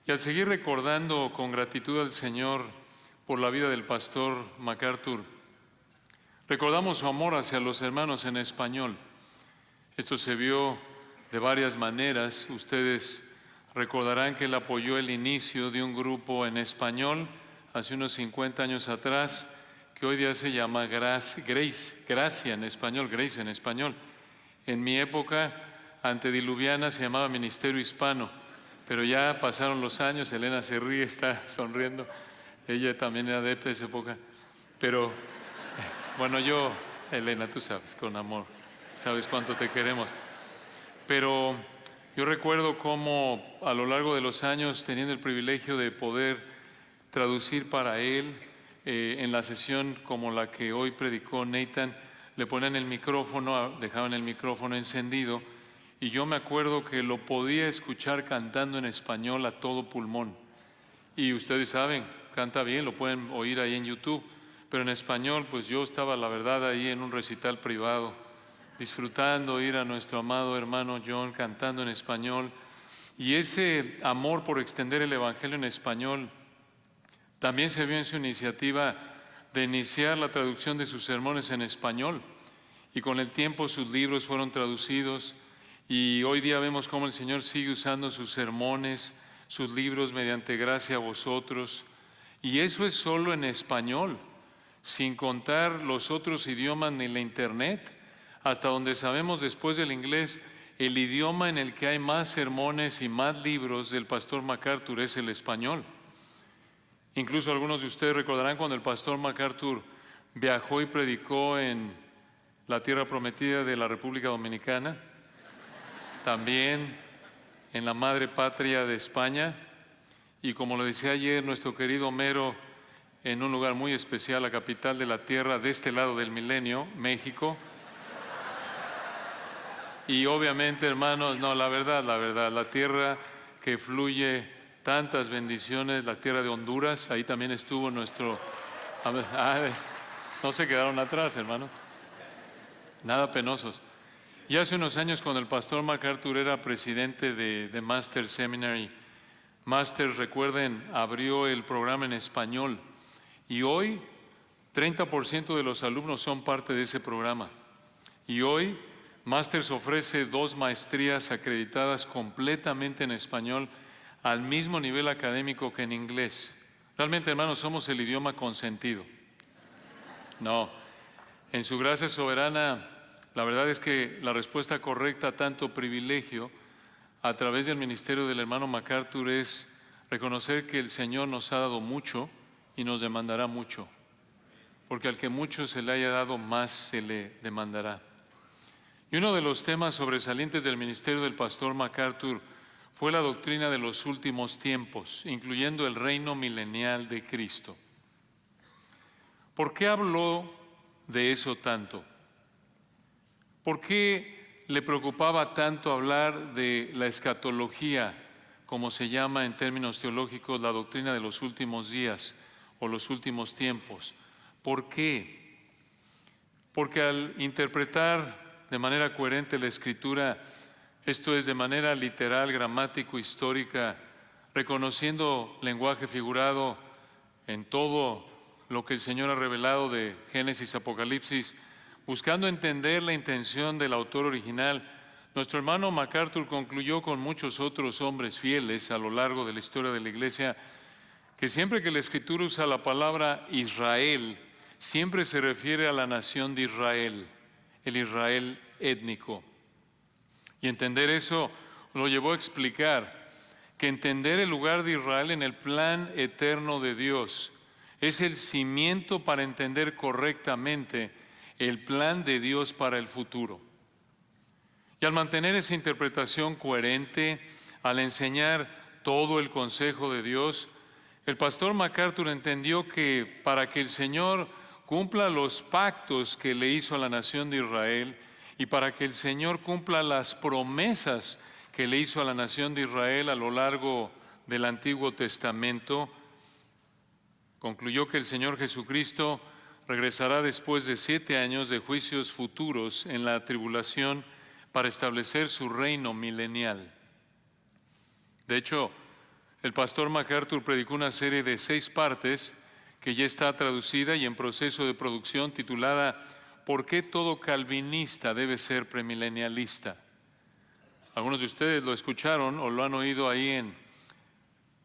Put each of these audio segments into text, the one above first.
Y al seguir recordando con gratitud al Señor por la vida del pastor MacArthur, recordamos su amor hacia los hermanos en español. Esto se vio de varias maneras. Ustedes recordarán que él apoyó el inicio de un grupo en español hace unos 50 años atrás, que hoy día se llama Gracia en español, Grace en español. En mi época antediluviana se llamaba Ministerio Hispano, pero ya pasaron los años. Elena se ríe, está sonriendo. Ella también era de esa época. Pero bueno, Elena, tú sabes, con amor, sabes cuánto te queremos. Pero yo recuerdo cómo a lo largo de los años, teniendo el privilegio de poder traducir para él, en la sesión como la que hoy predicó Nathan, le ponían el micrófono, dejaban el micrófono encendido, y yo me acuerdo que lo podía escuchar cantando en español a todo pulmón. Y ustedes saben, canta bien, lo pueden oír ahí en YouTube, pero en español, pues yo estaba, la verdad, ahí en un recital privado, disfrutando oír a nuestro amado hermano John cantando en español. Y ese amor por extender el Evangelio en español también se vio en su iniciativa de iniciar la traducción de sus sermones en español. Y con el tiempo sus libros fueron traducidos, y hoy día vemos cómo el Señor sigue usando sus sermones, sus libros, mediante gracia a vosotros. Y eso es solo en español, sin contar los otros idiomas ni la internet. Hasta donde sabemos, después del inglés, el idioma en el que hay más sermones y más libros del pastor MacArthur es el español. Incluso algunos de ustedes recordarán cuando el pastor MacArthur viajó y predicó en la tierra prometida de la República Dominicana, también en la madre patria de España, y como lo decía ayer nuestro querido Homero, en un lugar muy especial, la capital de la tierra de este lado del milenio, México. Y obviamente, hermanos, no, la verdad, la tierra que fluye tantas bendiciones, la tierra de Honduras, ahí también estuvo nuestro... no se quedaron atrás, hermano, nada penosos. Y hace unos años, cuando el pastor MacArthur era presidente de Master Seminary, Master, recuerden, abrió el programa en español, y hoy 30% de los alumnos son parte de ese programa. Y hoy Masters ofrece 2 maestrías acreditadas completamente en español, al mismo nivel académico que en inglés. Realmente, hermanos, somos el idioma consentido. No, en su gracia soberana, la verdad es que la respuesta correcta a tanto privilegio a través del ministerio del hermano MacArthur es reconocer que el Señor nos ha dado mucho y nos demandará mucho, porque al que mucho se le haya dado, más se le demandará. Y uno de los temas sobresalientes del ministerio del pastor MacArthur fue la doctrina de los últimos tiempos, incluyendo el reino milenial de Cristo. ¿Por qué habló de eso tanto? ¿Por qué le preocupaba tanto hablar de la escatología, como se llama en términos teológicos la doctrina de los últimos días o los últimos tiempos? ¿Por qué? Porque al interpretar de manera coherente la Escritura, esto es, de manera literal, gramático, histórica, reconociendo lenguaje figurado en todo lo que el Señor ha revelado de Génesis, Apocalipsis, buscando entender la intención del autor original, nuestro hermano MacArthur concluyó, con muchos otros hombres fieles a lo largo de la historia de la Iglesia, que siempre que la Escritura usa la palabra Israel, siempre se refiere a la nación de Israel, el Israel étnico. Y entender eso lo llevó a explicar que entender el lugar de Israel en el plan eterno de Dios es el cimiento para entender correctamente el plan de Dios para el futuro. Y al mantener esa interpretación coherente, al enseñar todo el consejo de Dios, el pastor MacArthur entendió que para que el Señor cumpla los pactos que le hizo a la nación de Israel, y para que el Señor cumpla las promesas que le hizo a la nación de Israel a lo largo del Antiguo Testamento, concluyó que el Señor Jesucristo regresará después de 7 años de juicios futuros en la tribulación para establecer su reino milenial. De hecho, El pastor MacArthur predicó una serie de 6 partes que ya está traducida y en proceso de producción, titulada ¿Por qué todo calvinista debe ser premilenialista? Algunos de ustedes lo escucharon o lo han oído ahí en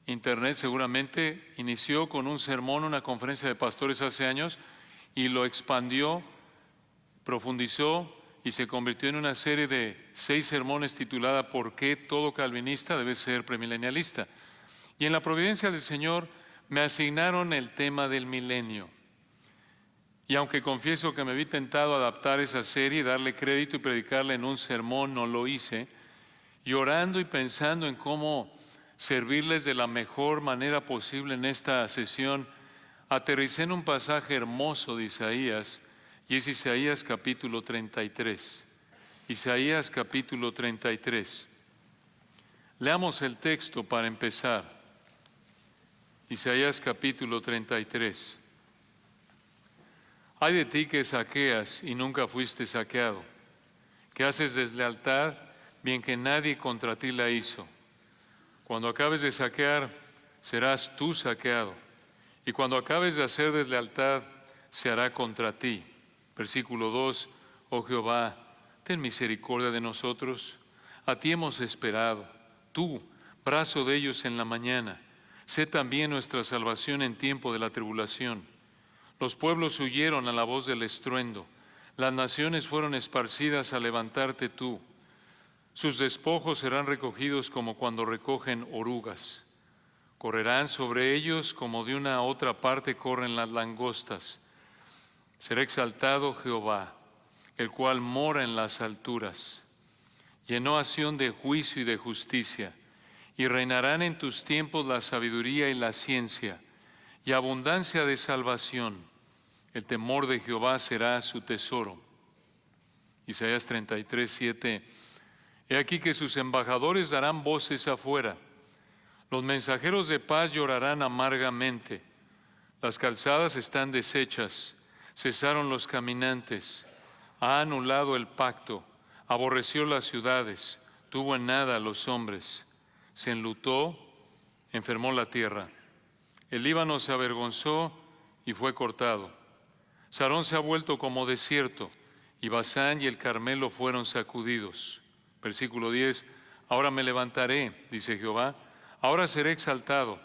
internet seguramente. Inició con un sermón, una conferencia de pastores hace años, y lo expandió, profundizó y se convirtió en una serie de 6 sermones titulada ¿Por qué todo calvinista debe ser premilenialista? Y en la providencia del Señor me asignaron el tema del milenio. Y aunque confieso que me vi tentado a adaptar esa serie, darle crédito y predicarla en un sermón, no lo hice. Y orando y pensando en cómo servirles de la mejor manera posible en esta sesión, aterricé en un pasaje hermoso de Isaías, y es Isaías capítulo 33. Isaías capítulo 33. Leamos el texto para empezar. Isaías capítulo 33. Ay de ti que saqueas y nunca fuiste saqueado, que haces deslealtad, bien que nadie contra ti la hizo. Cuando acabes de saquear, serás tú saqueado, y cuando acabes de hacer deslealtad, se hará contra ti. Versículo 2, oh Jehová, ten misericordia de nosotros, a ti hemos esperado, tú, brazo de ellos en la mañana, sé también nuestra salvación en tiempo de la tribulación. Los pueblos huyeron a la voz del estruendo, las naciones fueron esparcidas a levantarte tú. Sus despojos serán recogidos como cuando recogen orugas. Correrán sobre ellos como de una otra parte corren las langostas. Será exaltado Jehová, el cual mora en las alturas. Llenó a Sión de juicio y de justicia, y reinarán en tus tiempos la sabiduría y la ciencia, y abundancia de salvación. El temor de Jehová será su tesoro. Isaías 33, 7. He aquí que sus embajadores darán voces afuera. Los mensajeros de paz llorarán amargamente. Las calzadas están deshechas, cesaron los caminantes. Ha anulado el pacto, aborreció las ciudades, tuvo en nada a los hombres. Se enlutó, enfermó la tierra. El Líbano se avergonzó y fue cortado. Sarón se ha vuelto como desierto, y Basán y el Carmelo fueron sacudidos. Versículo 10, ahora me levantaré, dice Jehová, ahora seré exaltado,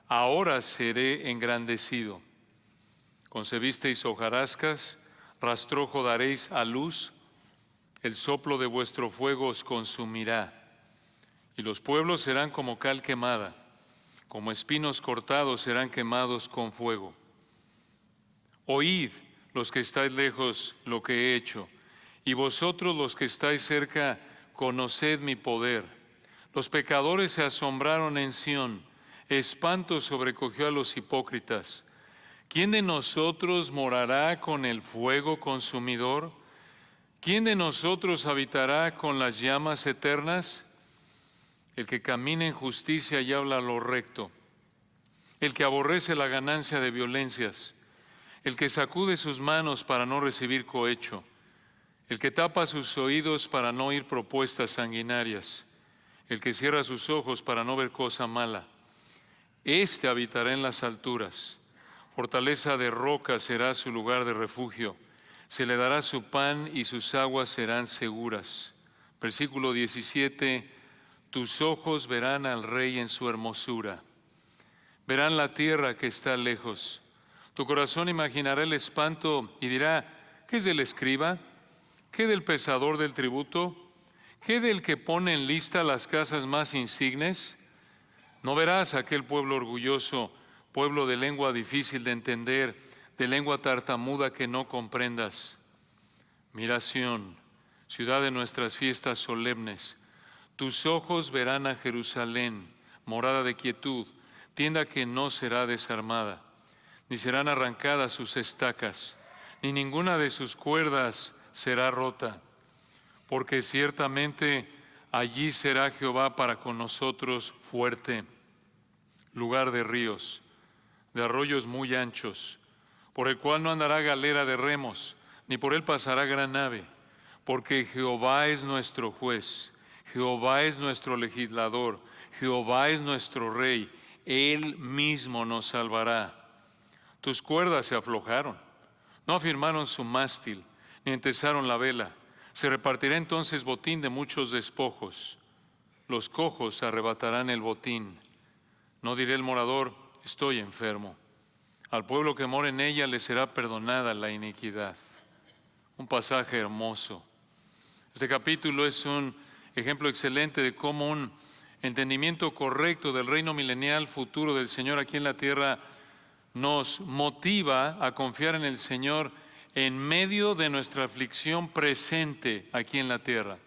ahora seré engrandecido. Concebisteis hojarascas, rastrojo daréis a luz, el soplo de vuestro fuego os consumirá. Y los pueblos serán como cal quemada, como espinos cortados serán quemados con fuego. Oíd los que estáis lejos lo que he hecho, y vosotros los que estáis cerca, conoced mi poder. Los pecadores se asombraron en Sión, espanto sobrecogió a los hipócritas. ¿Quién de nosotros morará con el fuego consumidor? ¿Quién de nosotros habitará con las llamas eternas? El que camina en justicia y habla lo recto, el que aborrece la ganancia de violencias, el que sacude sus manos para no recibir cohecho, el que tapa sus oídos para no oír propuestas sanguinarias, el que cierra sus ojos para no ver cosa mala. Este habitará en las alturas, fortaleza de roca será su lugar de refugio, se le dará su pan y sus aguas serán seguras. Versículo 17, tus ojos verán al Rey en su hermosura, verán la tierra que está lejos. Tu corazón imaginará el espanto y dirá, ¿qué es del escriba? ¿Qué del pesador del tributo? ¿Qué del que pone en lista las casas más insignes? No verás a aquel pueblo orgulloso, pueblo de lengua difícil de entender, de lengua tartamuda que no comprendas. Mira Sión, ciudad de nuestras fiestas solemnes. Tus ojos verán a Jerusalén, morada de quietud, tienda que no será desarmada, ni serán arrancadas sus estacas, ni ninguna de sus cuerdas será rota, porque ciertamente allí será Jehová para con nosotros fuerte, lugar de ríos, de arroyos muy anchos, por el cual no andará galera de remos, ni por él pasará gran nave, porque Jehová es nuestro juez, Jehová es nuestro legislador, Jehová es nuestro rey, Él mismo nos salvará. Tus cuerdas se aflojaron, no afirmaron su mástil, ni entesaron la vela. Se repartirá entonces botín de muchos despojos. Los cojos arrebatarán el botín. No diré el morador, estoy enfermo. Al pueblo que mora en ella le será perdonada la iniquidad. Un pasaje hermoso. Este capítulo es un ejemplo excelente de cómo un entendimiento correcto del reino milenial futuro del Señor aquí en la tierra nos motiva a confiar en el Señor en medio de nuestra aflicción presente aquí en la tierra.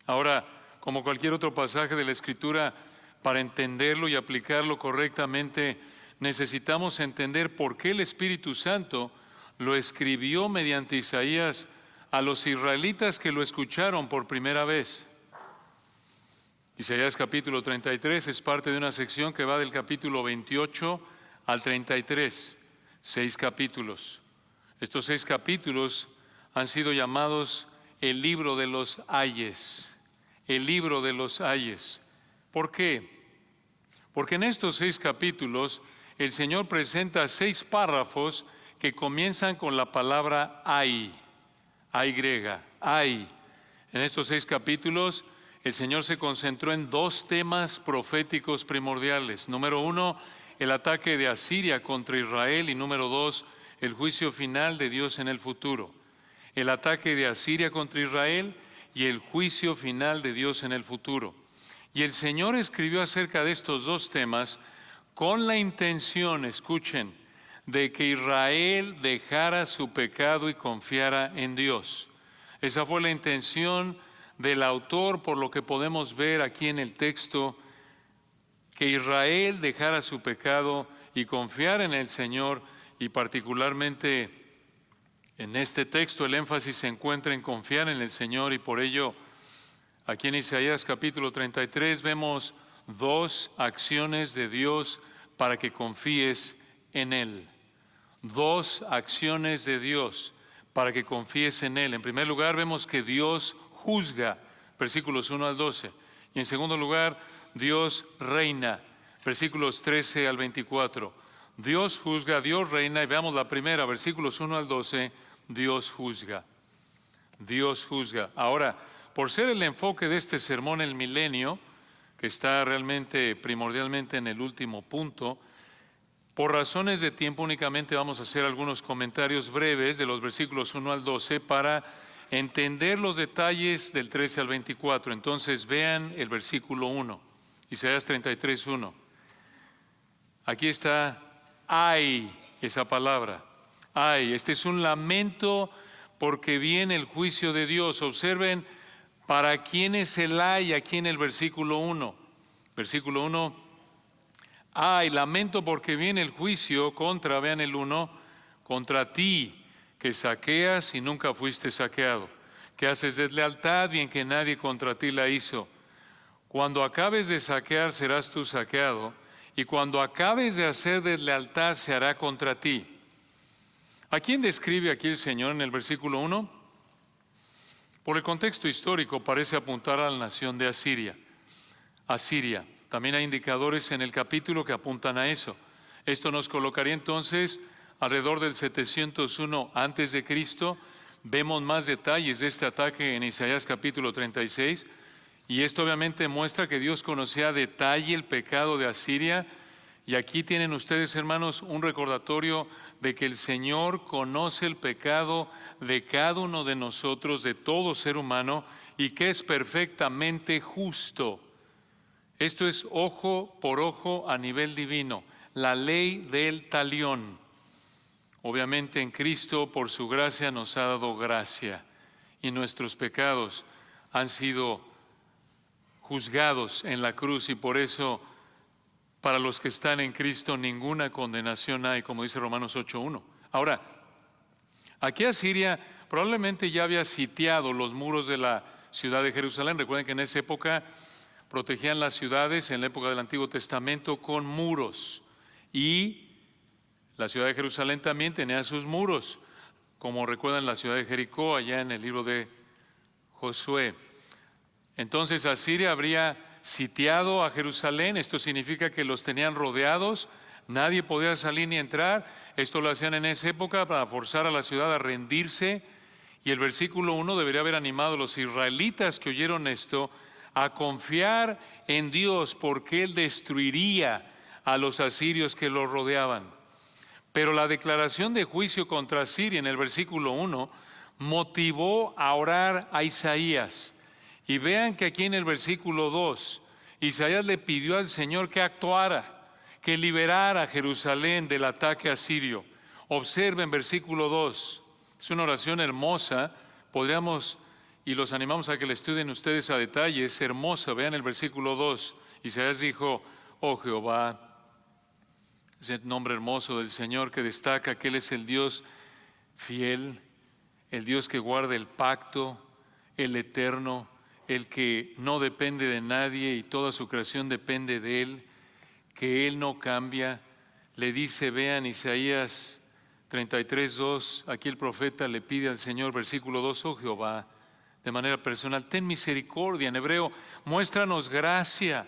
Ahora, como cualquier otro pasaje de la Escritura, para entenderlo y aplicarlo correctamente, necesitamos entender por qué el Espíritu Santo lo escribió mediante Isaías a los israelitas que lo escucharon por primera vez. Isaías capítulo 33 es parte de una sección que va del capítulo 28 al 33, 6 capítulos. Estos 6 capítulos han sido llamados el libro de los ayes, el libro de los ayes. ¿Por qué? Porque en estos 6 capítulos el Señor presenta 6 párrafos que comienzan con la palabra ay griega, ay. En estos 6 capítulos el Señor se concentró en 2 temas proféticos primordiales. Número 1, el ataque de Asiria contra Israel, y número 2, el juicio final de Dios en el futuro. El ataque de Asiria contra Israel y el juicio final de Dios en el futuro. Y el Señor escribió acerca de estos 2 temas con la intención, escuchen, de que Israel dejara su pecado y confiara en Dios. Esa fue la intención del autor, por lo que podemos ver aquí en el texto, que Israel dejara su pecado y confiara en el Señor, y particularmente en este texto el énfasis se encuentra en confiar en el Señor, y por ello aquí en Isaías capítulo 33 vemos 2 acciones de Dios para que confíes en Él. 2 acciones de Dios para que confíes en Él. En primer lugar, vemos que Dios juzga, versículos 1 al 12. Y en segundo lugar, Dios reina, versículos 13 al 24. Dios juzga, Dios reina, y veamos la primera, versículos 1 al 12, Dios juzga. Dios juzga. Ahora, por ser el enfoque de este sermón el milenio, que está realmente primordialmente en el último punto, por razones de tiempo únicamente vamos a hacer algunos comentarios breves de los versículos 1 al 12 para entender los detalles del 13 al 24. Entonces vean el versículo 1, Isaías 33, 1. Aquí está ay, esa palabra, ay. Este es un lamento porque viene el juicio de Dios. Observen para quién es el ay aquí en el versículo 1. Versículo 1. Ay, lamento porque viene el juicio contra, vean el 1, contra ti, que saqueas y nunca fuiste saqueado, que haces deslealtad bien que nadie contra ti la hizo. Cuando acabes de saquear serás tú saqueado, y cuando acabes de hacer deslealtad se hará contra ti. ¿A quién describe aquí el Señor en el versículo 1? Por el contexto histórico parece apuntar a la nación de Asiria. Asiria. También hay indicadores en el capítulo que apuntan a eso. Esto nos colocaría entonces alrededor del 701 antes de Cristo. Vemos más detalles de este ataque en Isaías capítulo 36, y esto obviamente muestra que Dios conocía a detalle el pecado de Asiria. Y aquí tienen ustedes, hermanos, un recordatorio de que el Señor conoce el pecado de cada uno de nosotros, de todo ser humano, y que es perfectamente justo. Esto es ojo por ojo a nivel divino, la ley del talión. Obviamente en Cristo, por su gracia, nos ha dado gracia, y nuestros pecados han sido juzgados en la cruz, y por eso para los que están en Cristo ninguna condenación hay, como dice Romanos 8:1. Ahora, aquí Asiria probablemente ya había sitiado los muros de la ciudad de Jerusalén. Recuerden que en esa época protegían las ciudades en la época del Antiguo Testamento con muros, y la ciudad de Jerusalén también tenía sus muros, como recuerdan la ciudad de Jericó allá en el libro de Josué. Entonces Asiria habría sitiado a Jerusalén. Esto significa que los tenían rodeados, nadie podía salir ni entrar. Esto lo hacían en esa época para forzar a la ciudad a rendirse. Y el versículo 1 debería haber animado a los israelitas que oyeron esto a confiar en Dios, porque Él destruiría a los asirios que los rodeaban. Pero la declaración de juicio contra Asiria en el versículo 1 motivó a orar a Isaías. Y vean que aquí en el versículo 2, Isaías le pidió al Señor que actuara, que liberara a Jerusalén del ataque asirio. Observen versículo 2, es una oración hermosa, podríamos, y los animamos a que la estudien ustedes a detalle, es hermosa. Vean el versículo 2, Isaías dijo: oh Jehová, es el nombre hermoso del Señor que destaca que Él es el Dios fiel, el Dios que guarda el pacto, el eterno, el que no depende de nadie y toda su creación depende de Él, que Él no cambia. Le dice, vean Isaías 33:2, aquí el profeta le pide al Señor, versículo 2, oh Jehová, de manera personal, ten misericordia. En hebreo, muéstranos gracia.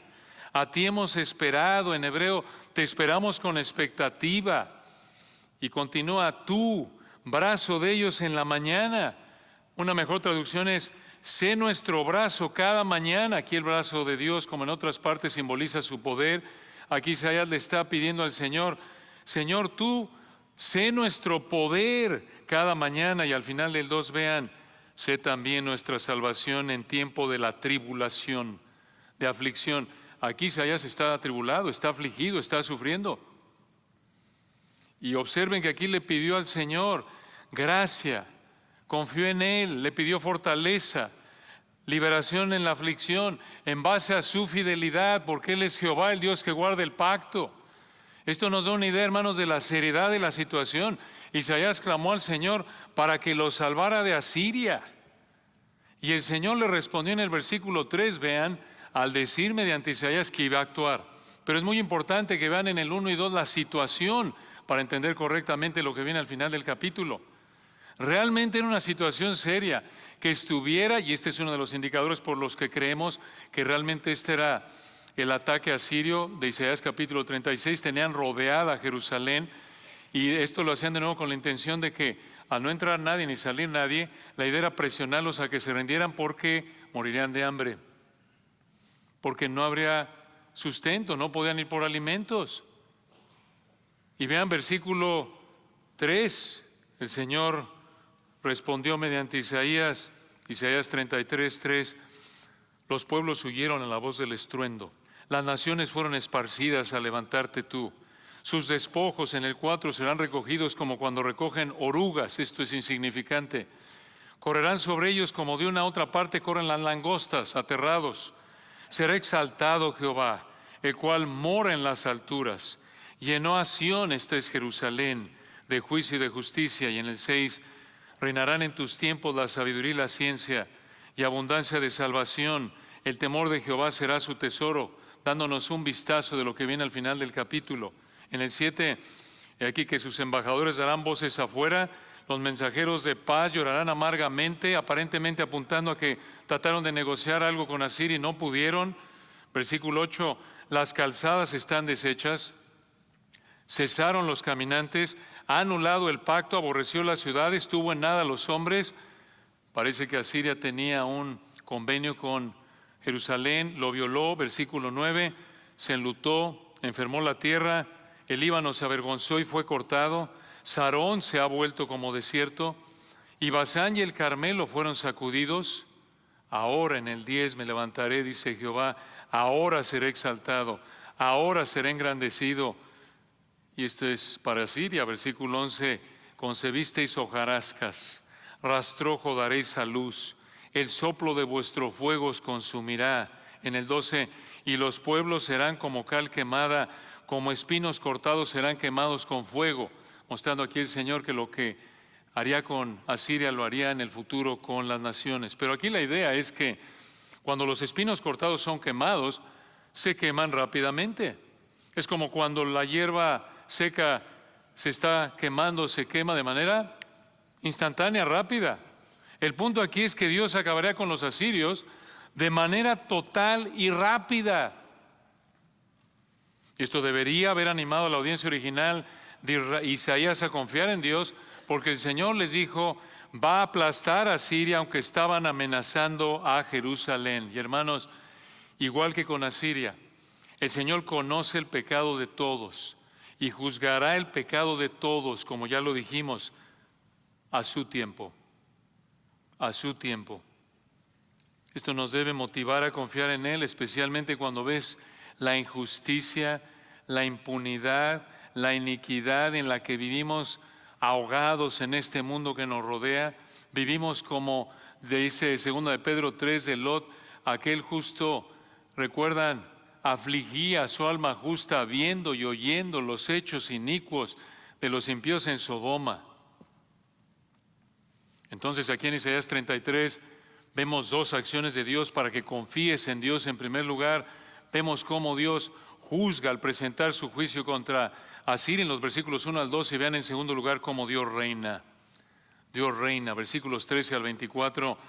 A ti hemos esperado. En hebreo, te esperamos con expectativa. Y continúa, tú, brazo de ellos en la mañana. Una mejor traducción es, sé nuestro brazo cada mañana. Aquí el brazo de Dios, como en otras partes, simboliza su poder. Aquí Isaías le está pidiendo al Señor, Señor, tú, sé nuestro poder cada mañana. Y al final del 2, vean, sé también nuestra salvación en tiempo de la tribulación, de aflicción. Aquí Isaías está atribulado, está afligido, está sufriendo. Y observen que aquí le pidió al Señor gracia, confió en Él, le pidió fortaleza, liberación en la aflicción, en base a su fidelidad, porque Él es Jehová, el Dios que guarda el pacto. Esto nos da una idea, hermanos, de la seriedad de la situación. Isaías clamó al Señor para que lo salvara de Asiria. Y el Señor le respondió en el versículo 3, vean, al decir mediante Isaías que iba a actuar. Pero es muy importante que vean en el 1 y 2 la situación para entender correctamente lo que viene al final del capítulo. Realmente era una situación seria que estuviera, y este es uno de los indicadores por los que creemos que realmente este era el ataque asirio de Isaías capítulo 36. Tenían rodeada a Jerusalén y esto lo hacían de nuevo con la intención de que al no entrar nadie ni salir nadie, la idea era presionarlos a que se rindieran porque morirían de hambre, porque no habría sustento, no podían ir por alimentos. Y vean versículo 3, el Señor respondió mediante Isaías 33:3, los pueblos huyeron a la voz del estruendo, las naciones fueron esparcidas al levantarte tú. Sus despojos en el 4 serán recogidos como cuando recogen orugas, esto es insignificante. Correrán sobre ellos como de una a otra parte corren las langostas, aterrados. Será exaltado Jehová, el cual mora en las alturas. Llenó a Sión, esta es Jerusalén, de juicio y de justicia. Y en el 6, reinarán en tus tiempos la sabiduría y la ciencia y abundancia de salvación. El temor de Jehová será su tesoro, dándonos un vistazo de lo que viene al final del capítulo. En el 7, aquí que sus embajadores darán voces afuera, los mensajeros de paz llorarán amargamente, aparentemente apuntando a que trataron de negociar algo con Asiria y no pudieron. Versículo 8, las calzadas están deshechas, cesaron los caminantes, ha anulado el pacto, aborreció las ciudades, tuvo en nada a los hombres. Parece que Asiria tenía un convenio con Jerusalén, lo violó. Versículo 9, se enlutó, enfermó la tierra, el Líbano se avergonzó y fue cortado. Sarón se ha vuelto como desierto, y Basán y el Carmelo fueron sacudidos. Ahora en el 10 me levantaré, dice Jehová, ahora seré exaltado, ahora seré engrandecido. Y esto es para Siria, versículo 11, concebisteis hojarascas, rastrojo daréis a luz, el soplo de vuestro fuego os consumirá. En el 12, y los pueblos serán como cal quemada, como espinos cortados serán quemados con fuego. Mostrando aquí el Señor que lo que haría con Asiria lo haría en el futuro con las naciones. Pero aquí la idea es que cuando los espinos cortados son quemados, se queman rápidamente. Es como cuando la hierba seca se está quemando, se quema de manera instantánea, rápida. El punto aquí es que Dios acabaría con los asirios de manera total y rápida. Esto debería haber animado a la audiencia original de Isaías a confiar en Dios, porque el Señor les dijo, va a aplastar a Siria, aunque estaban amenazando a Jerusalén. Y hermanos, igual que con Asiria, el Señor conoce el pecado de todos y juzgará el pecado de todos, como ya lo dijimos, a su tiempo. A su tiempo. Esto nos debe motivar a confiar en Él, especialmente cuando ves la injusticia, la impunidad, la iniquidad en la que vivimos ahogados en este mundo que nos rodea. Vivimos como dice 2 de Pedro 3 de Lot, aquel justo, recuerdan, afligía su alma justa viendo y oyendo los hechos inicuos de los impíos en Sodoma. Entonces aquí en Isaías 33 vemos dos acciones de Dios para que confíes en Dios. En primer lugar, vemos cómo Dios juzga al presentar su juicio contra Asiria en los versículos 1 al 12. Y vean en segundo lugar cómo Dios reina. Dios reina, versículos 13 al 24.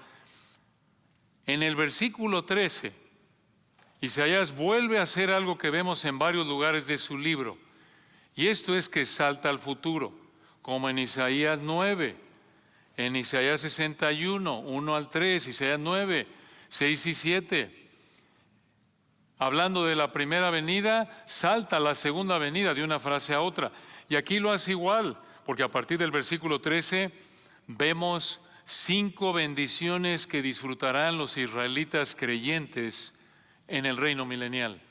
En el versículo 13, Isaías vuelve a hacer algo que vemos en varios lugares de su libro. Y esto es que salta al futuro, como en Isaías 9. En Isaías 61, 1 al 3, Isaías 9, 6 y 7. Hablando de la primera venida, salta a la segunda venida de una frase a otra. Y aquí lo hace igual, porque a partir del versículo 13 vemos 5 bendiciones que disfrutarán los israelitas creyentes en el reino milenial.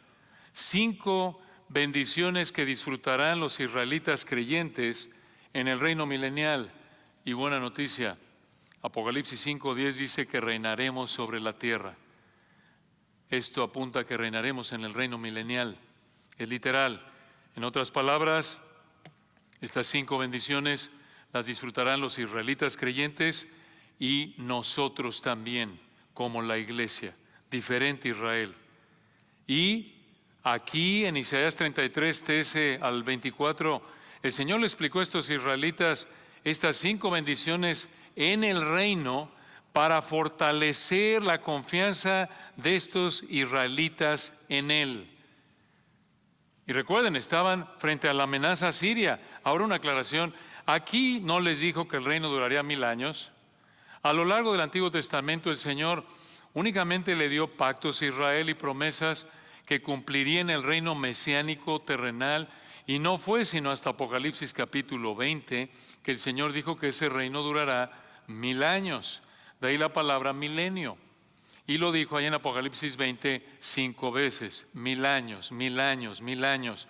5 bendiciones que disfrutarán los israelitas creyentes en el reino milenial. Y buena noticia, Apocalipsis 5:10 dice que reinaremos sobre la tierra. Esto apunta a que reinaremos en el reino milenial. Es literal. En otras palabras, estas 5 bendiciones las disfrutarán los israelitas creyentes y nosotros también, como la iglesia, diferente Israel. Y aquí en Isaías 33, 13 al 24, el Señor le explicó a estos israelitas estas 5 bendiciones en el reino para fortalecer la confianza de estos israelitas en Él. Y recuerden, estaban frente a la amenaza siria. Ahora una aclaración, aquí no les dijo que el reino duraría 1000 años. A lo largo del Antiguo Testamento el Señor únicamente le dio pactos a Israel y promesas que cumplirían el reino mesiánico terrenal. Y no fue sino hasta Apocalipsis capítulo 20 que el Señor dijo que ese reino durará 1000 años. De ahí la palabra milenio. Y lo dijo ahí en Apocalipsis 20 5 veces. 1000 años, 1000 años, 1000 años.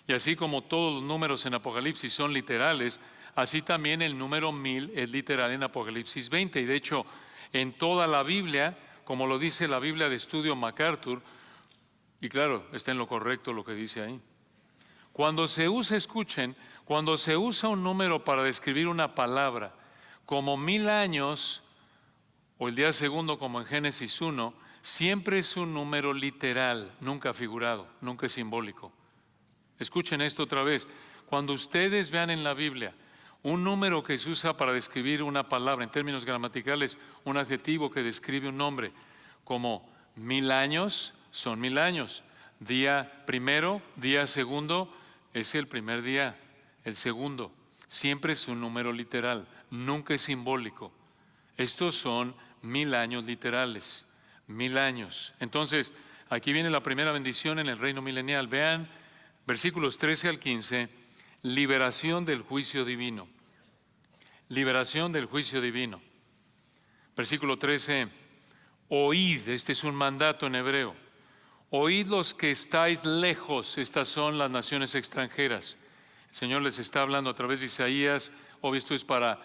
Y así como todos los números en Apocalipsis son literales, así también el número 1000 es literal en Apocalipsis 20. Y de hecho, en toda la Biblia, como lo dice la Biblia de Estudio MacArthur, y claro, está en lo correcto lo que dice ahí. Cuando se usa, escuchen, cuando se usa un número para describir una palabra, como 1000 años, o el día segundo como en Génesis 1, siempre es un número literal, nunca figurado, nunca simbólico. Escuchen esto otra vez. Cuando ustedes vean en la Biblia un número que se usa para describir una palabra, en términos gramaticales, un adjetivo que describe un nombre, como 1000 años, son 1000 años. Día primero, día segundo, es el primer día, el segundo. Siempre es un número literal, nunca es simbólico. Estos son 1000 años literales, 1000 años. Entonces, aquí viene la primera bendición en el reino milenial. Vean versículos 13 al 15, liberación del juicio divino. Liberación del juicio divino. Versículo 13, oíd, este es un mandato en hebreo. Oíd los que estáis lejos, estas son las naciones extranjeras. El Señor les está hablando a través de Isaías, obvio esto es para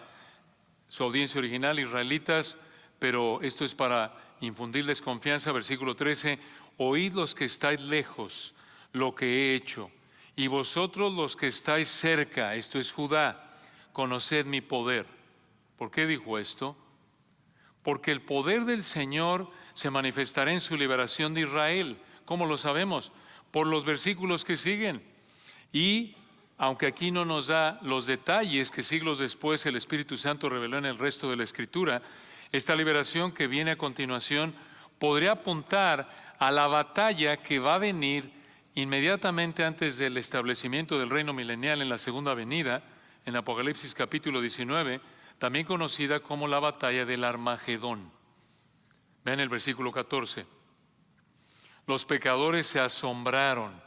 su audiencia original, israelitas, pero esto es para infundirles confianza. Versículo 13, oíd los que estáis lejos lo que he hecho, y vosotros los que estáis cerca, esto es Judá, conoced mi poder. ¿Por qué dijo esto? Porque el poder del Señor se manifestará en su liberación de Israel. ¿Cómo lo sabemos? Por los versículos que siguen. Y aunque aquí no nos da los detalles que siglos después el Espíritu Santo reveló en el resto de la Escritura, esta liberación que viene a continuación podría apuntar a la batalla que va a venir inmediatamente antes del establecimiento del reino milenial en la segunda venida, en Apocalipsis capítulo 19, también conocida como la batalla del Armagedón. Vean el versículo 14. Los pecadores se asombraron,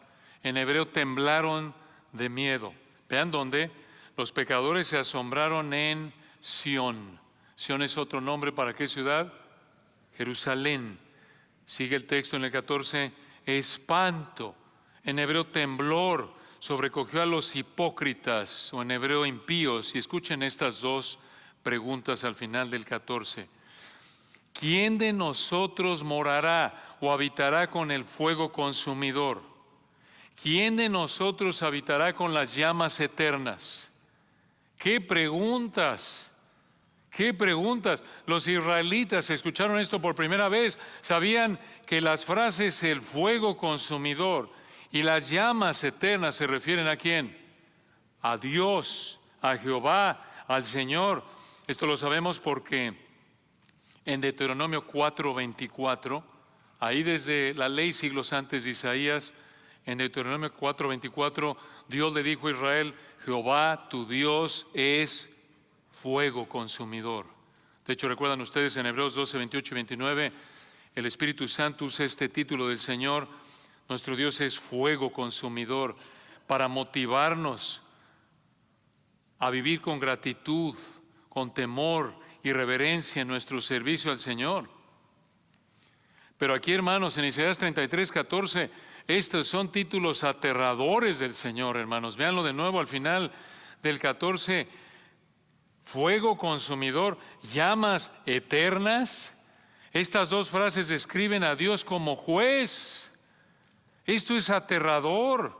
en hebreo temblaron de miedo. Vean dónde. Los pecadores se asombraron en Sión. Sión es otro nombre para qué ciudad? Jerusalén. Sigue el texto en el 14. Espanto, en hebreo temblor, sobrecogió a los hipócritas, o en hebreo impíos. Y escuchen estas dos preguntas al final del 14. ¿Quién de nosotros morará o habitará con el fuego consumidor? ¿Quién de nosotros habitará con las llamas eternas? ¡Qué preguntas! ¡Qué preguntas! Los israelitas escucharon esto por primera vez. Sabían que las frases el fuego consumidor y las llamas eternas se refieren ¿a quién? A Dios, a Jehová, al Señor. Esto lo sabemos porque en Deuteronomio 4:24, ahí desde la ley siglos antes de Isaías, en Deuteronomio 4:24, Dios le dijo a Israel: Jehová tu Dios es fuego consumidor. De hecho, recuerdan ustedes en Hebreos 12, 28 y 29, el Espíritu Santo usa este título del Señor: nuestro Dios es fuego consumidor, para motivarnos a vivir con gratitud, con temor y reverencia en nuestro servicio al Señor. Pero aquí, hermanos, en Isaías 33:14, estos son títulos aterradores del Señor, hermanos. Véanlo de nuevo al final del 14. Fuego consumidor, llamas eternas. Estas dos frases describen a Dios como juez. Esto es aterrador.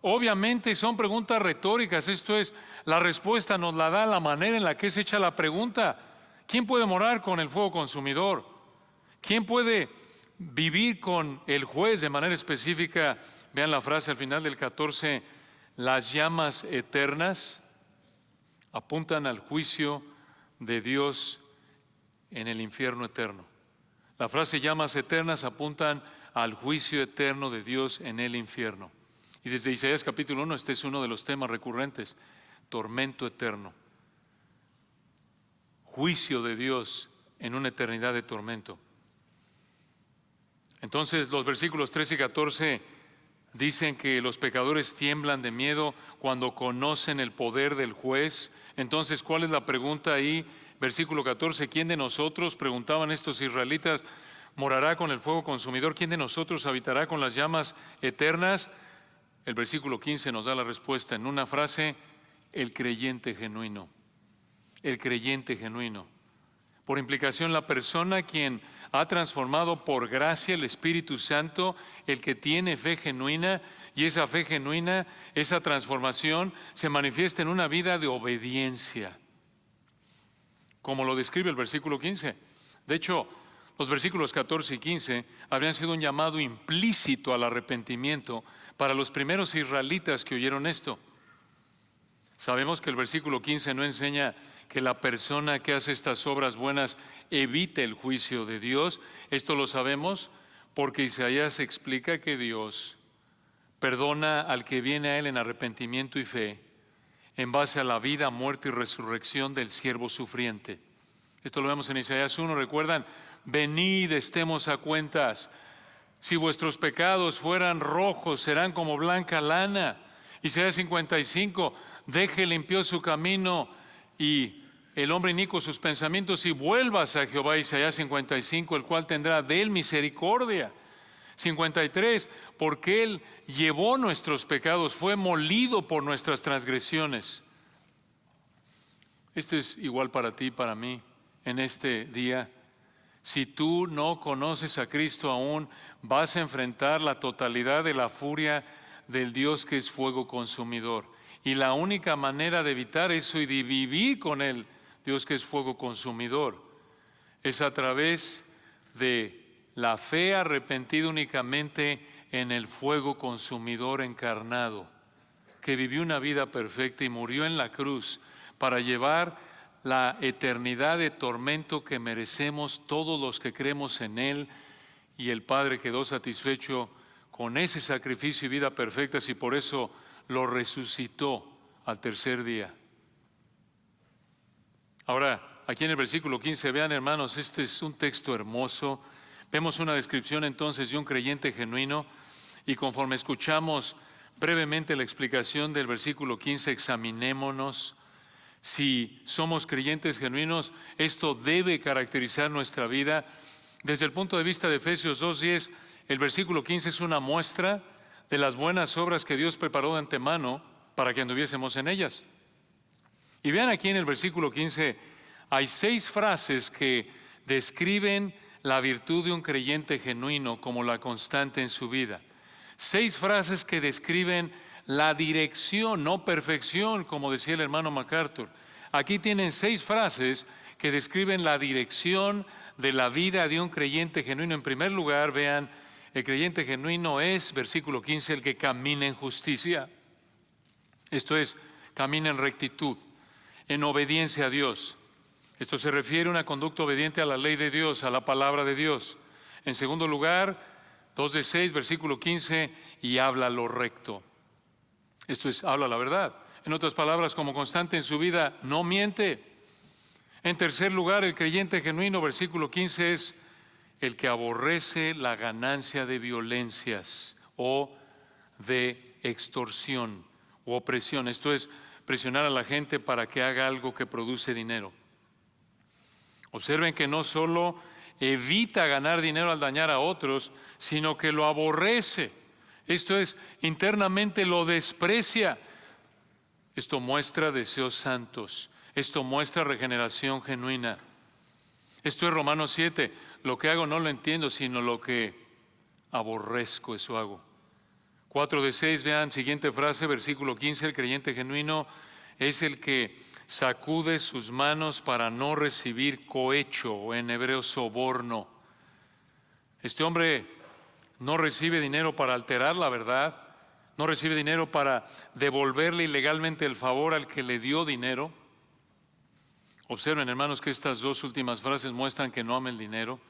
Obviamente son preguntas retóricas. Esto es, la respuesta nos la da la manera en la que es hecha la pregunta. ¿Quién puede morar con el fuego consumidor? ¿Quién puede vivir con el juez de manera específica? Vean la frase al final del 14, las llamas eternas apuntan al juicio de Dios en el infierno eterno. La frase llamas eternas apuntan al juicio eterno de Dios en el infierno. Y desde Isaías capítulo 1 este es uno de los temas recurrentes: tormento eterno, juicio de Dios en una eternidad de tormento. Entonces los versículos 13 y 14 dicen que los pecadores tiemblan de miedo cuando conocen el poder del juez. Entonces, ¿cuál es la pregunta ahí? Versículo 14, ¿quién de nosotros, preguntaban estos israelitas, morará con el fuego consumidor? ¿Quién de nosotros habitará con las llamas eternas? El versículo 15 nos da la respuesta en una frase: el creyente genuino. El creyente genuino. Por implicación, la persona quien ha transformado por gracia el Espíritu Santo, el que tiene fe genuina, y esa fe genuina, esa transformación se manifiesta en una vida de obediencia, como lo describe el versículo 15. De hecho, los versículos 14 y 15 habrían sido un llamado implícito al arrepentimiento para los primeros israelitas que oyeron esto. Sabemos que el versículo 15 no enseña que la persona que hace estas obras buenas evite el juicio de Dios. Esto lo sabemos porque Isaías explica que Dios perdona al que viene a Él en arrepentimiento y fe en base a la vida, muerte y resurrección del siervo sufriente. Esto lo vemos en Isaías 1, ¿recuerdan? Venid, estemos a cuentas. Si vuestros pecados fueran rojos, serán como blanca lana. Isaías 55, deje limpio su camino y el hombre inicuo sus pensamientos, y vuelvas a Jehová. Isaías 55, el cual tendrá de él misericordia. 53, porque él llevó nuestros pecados, fue molido por nuestras transgresiones. Esto es igual para ti y para mí en este día. Si tú no conoces a Cristo aún, vas a enfrentar la totalidad de la furia del Dios que es fuego consumidor. Y la única manera de evitar eso y de vivir con Él, Dios que es fuego consumidor, es a través de la fe arrepentida únicamente en el fuego consumidor encarnado, que vivió una vida perfecta y murió en la cruz para llevar la eternidad de tormento que merecemos todos los que creemos en Él y el Padre quedó satisfecho con ese sacrificio y vida perfectas y por eso lo resucitó al tercer día. Ahora, aquí en el versículo 15, vean hermanos, este es un texto hermoso. Vemos una descripción entonces de un creyente genuino y conforme escuchamos brevemente la explicación del versículo 15, examinémonos. Si somos creyentes genuinos, esto debe caracterizar nuestra vida. Desde el punto de vista de Efesios 2:10, el versículo 15 es una muestra de las buenas obras que Dios preparó de antemano para que anduviésemos en ellas. Y vean aquí en el versículo 15, hay 6 frases que describen la virtud de un creyente genuino como la constante en su vida. 6 frases que describen la dirección, no perfección, como decía el hermano MacArthur. Aquí tienen 6 frases que describen la dirección de la vida de un creyente genuino. En primer lugar, vean, el creyente genuino es, versículo 15, el que camina en justicia. Esto es, camina en rectitud, en obediencia a Dios. Esto se refiere a una conducta obediente a la ley de Dios, a la palabra de Dios. En segundo lugar, 2:6, versículo 15, y habla lo recto. Esto es, habla la verdad. En otras palabras, como constante en su vida, no miente. En tercer lugar, el creyente genuino, versículo 15, es el que aborrece la ganancia de violencias o de extorsión u opresión. Esto es, presionar a la gente para que haga algo que produce dinero. Observen que no solo evita ganar dinero al dañar a otros, sino que lo aborrece. Esto es, internamente lo desprecia. Esto muestra deseos santos. Esto muestra regeneración genuina. Esto es Romanos 7. Lo que hago no lo entiendo, sino lo que aborrezco, eso hago. 4:6, vean, siguiente frase, versículo 15, el creyente genuino es el que sacude sus manos para no recibir cohecho, o en hebreo soborno. Este hombre no recibe dinero para alterar la verdad, no recibe dinero para devolverle ilegalmente el favor al que le dio dinero. Observen, hermanos, que estas 2 últimas frases muestran que no ama el dinero.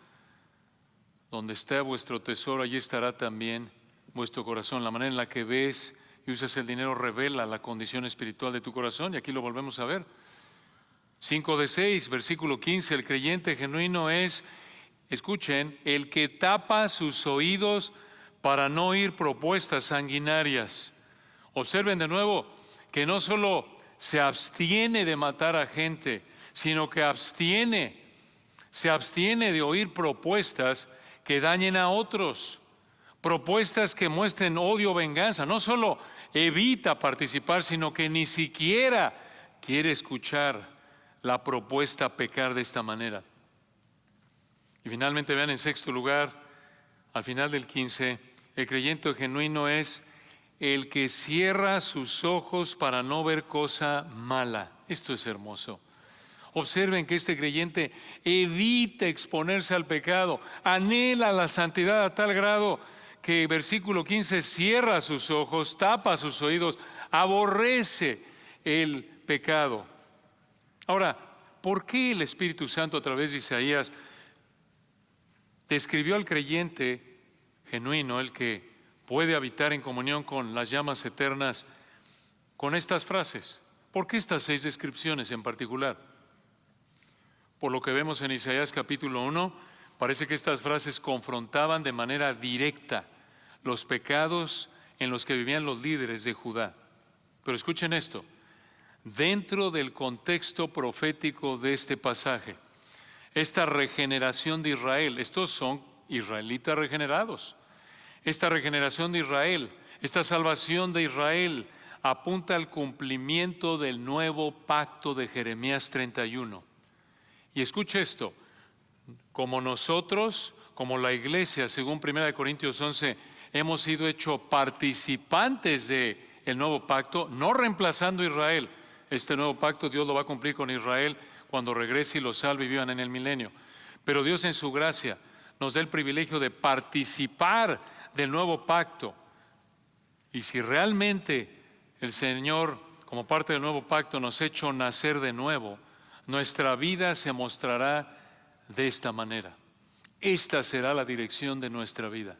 Donde esté vuestro tesoro, allí estará también vuestro corazón. La manera en la que ves y usas el dinero revela la condición espiritual de tu corazón, y aquí lo volvemos a ver. 5:6, versículo 15, el creyente genuino es, escuchen, el que tapa sus oídos para no oír propuestas sanguinarias. Observen de nuevo que no solo se abstiene de matar a gente, sino que se abstiene de oír propuestas que dañen a otros, propuestas que muestren odio o venganza. No solo evita participar, sino que ni siquiera quiere escuchar la propuesta a pecar de esta manera. Y finalmente vean en sexto lugar, al final del 15, el creyente genuino es el que cierra sus ojos para no ver cosa mala. Esto es hermoso. Observen que este creyente evita exponerse al pecado, anhela la santidad a tal grado que versículo 15 cierra sus ojos, tapa sus oídos, aborrece el pecado. Ahora, ¿por qué el Espíritu Santo a través de Isaías describió al creyente genuino, el que puede habitar en comunión con las llamas eternas, con estas frases? ¿Por qué estas 6 descripciones en particular? Por lo que vemos en Isaías capítulo 1, parece que estas frases confrontaban de manera directa los pecados en los que vivían los líderes de Judá. Pero escuchen esto, dentro del contexto profético de este pasaje, esta regeneración de Israel, estos son israelitas regenerados, esta regeneración de Israel, esta salvación de Israel apunta al cumplimiento del nuevo pacto de Jeremías 31. Y escuche esto, como nosotros, como la iglesia, según 1 Corintios 11, hemos sido hechos participantes del nuevo pacto, no reemplazando a Israel. Este nuevo pacto Dios lo va a cumplir con Israel cuando regrese y los salve y vivan en el milenio. Pero Dios en su gracia nos da el privilegio de participar del nuevo pacto. Y si realmente el Señor, como parte del nuevo pacto, nos ha hecho nacer de nuevo, nuestra vida se mostrará de esta manera. esta será la dirección de nuestra vida.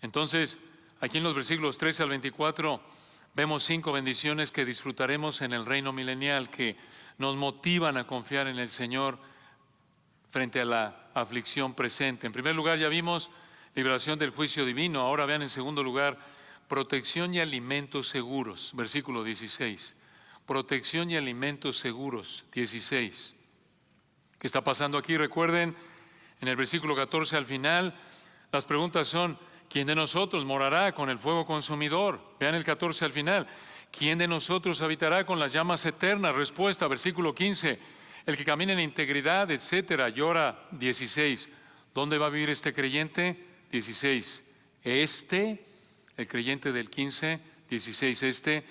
Entonces, aquí en los versículos 13 al 24, vemos 5 bendiciones que disfrutaremos en el reino milenial, que nos motivan a confiar en el Señor frente a la aflicción presente. En primer lugar, ya vimos liberación del juicio divino. Ahora vean en segundo lugar, protección y alimentos seguros. Versículo 16. Protección y alimentos seguros. 16. ¿Qué está pasando aquí? Recuerden, en el versículo 14 al final, las preguntas son: ¿quién de nosotros morará con el fuego consumidor? Vean el 14 al final. ¿Quién de nosotros habitará con las llamas eternas? Respuesta, versículo 15. El que camina en integridad, etcétera. Llora, 16. ¿Dónde va a vivir este creyente? 16. El creyente del 15, 16,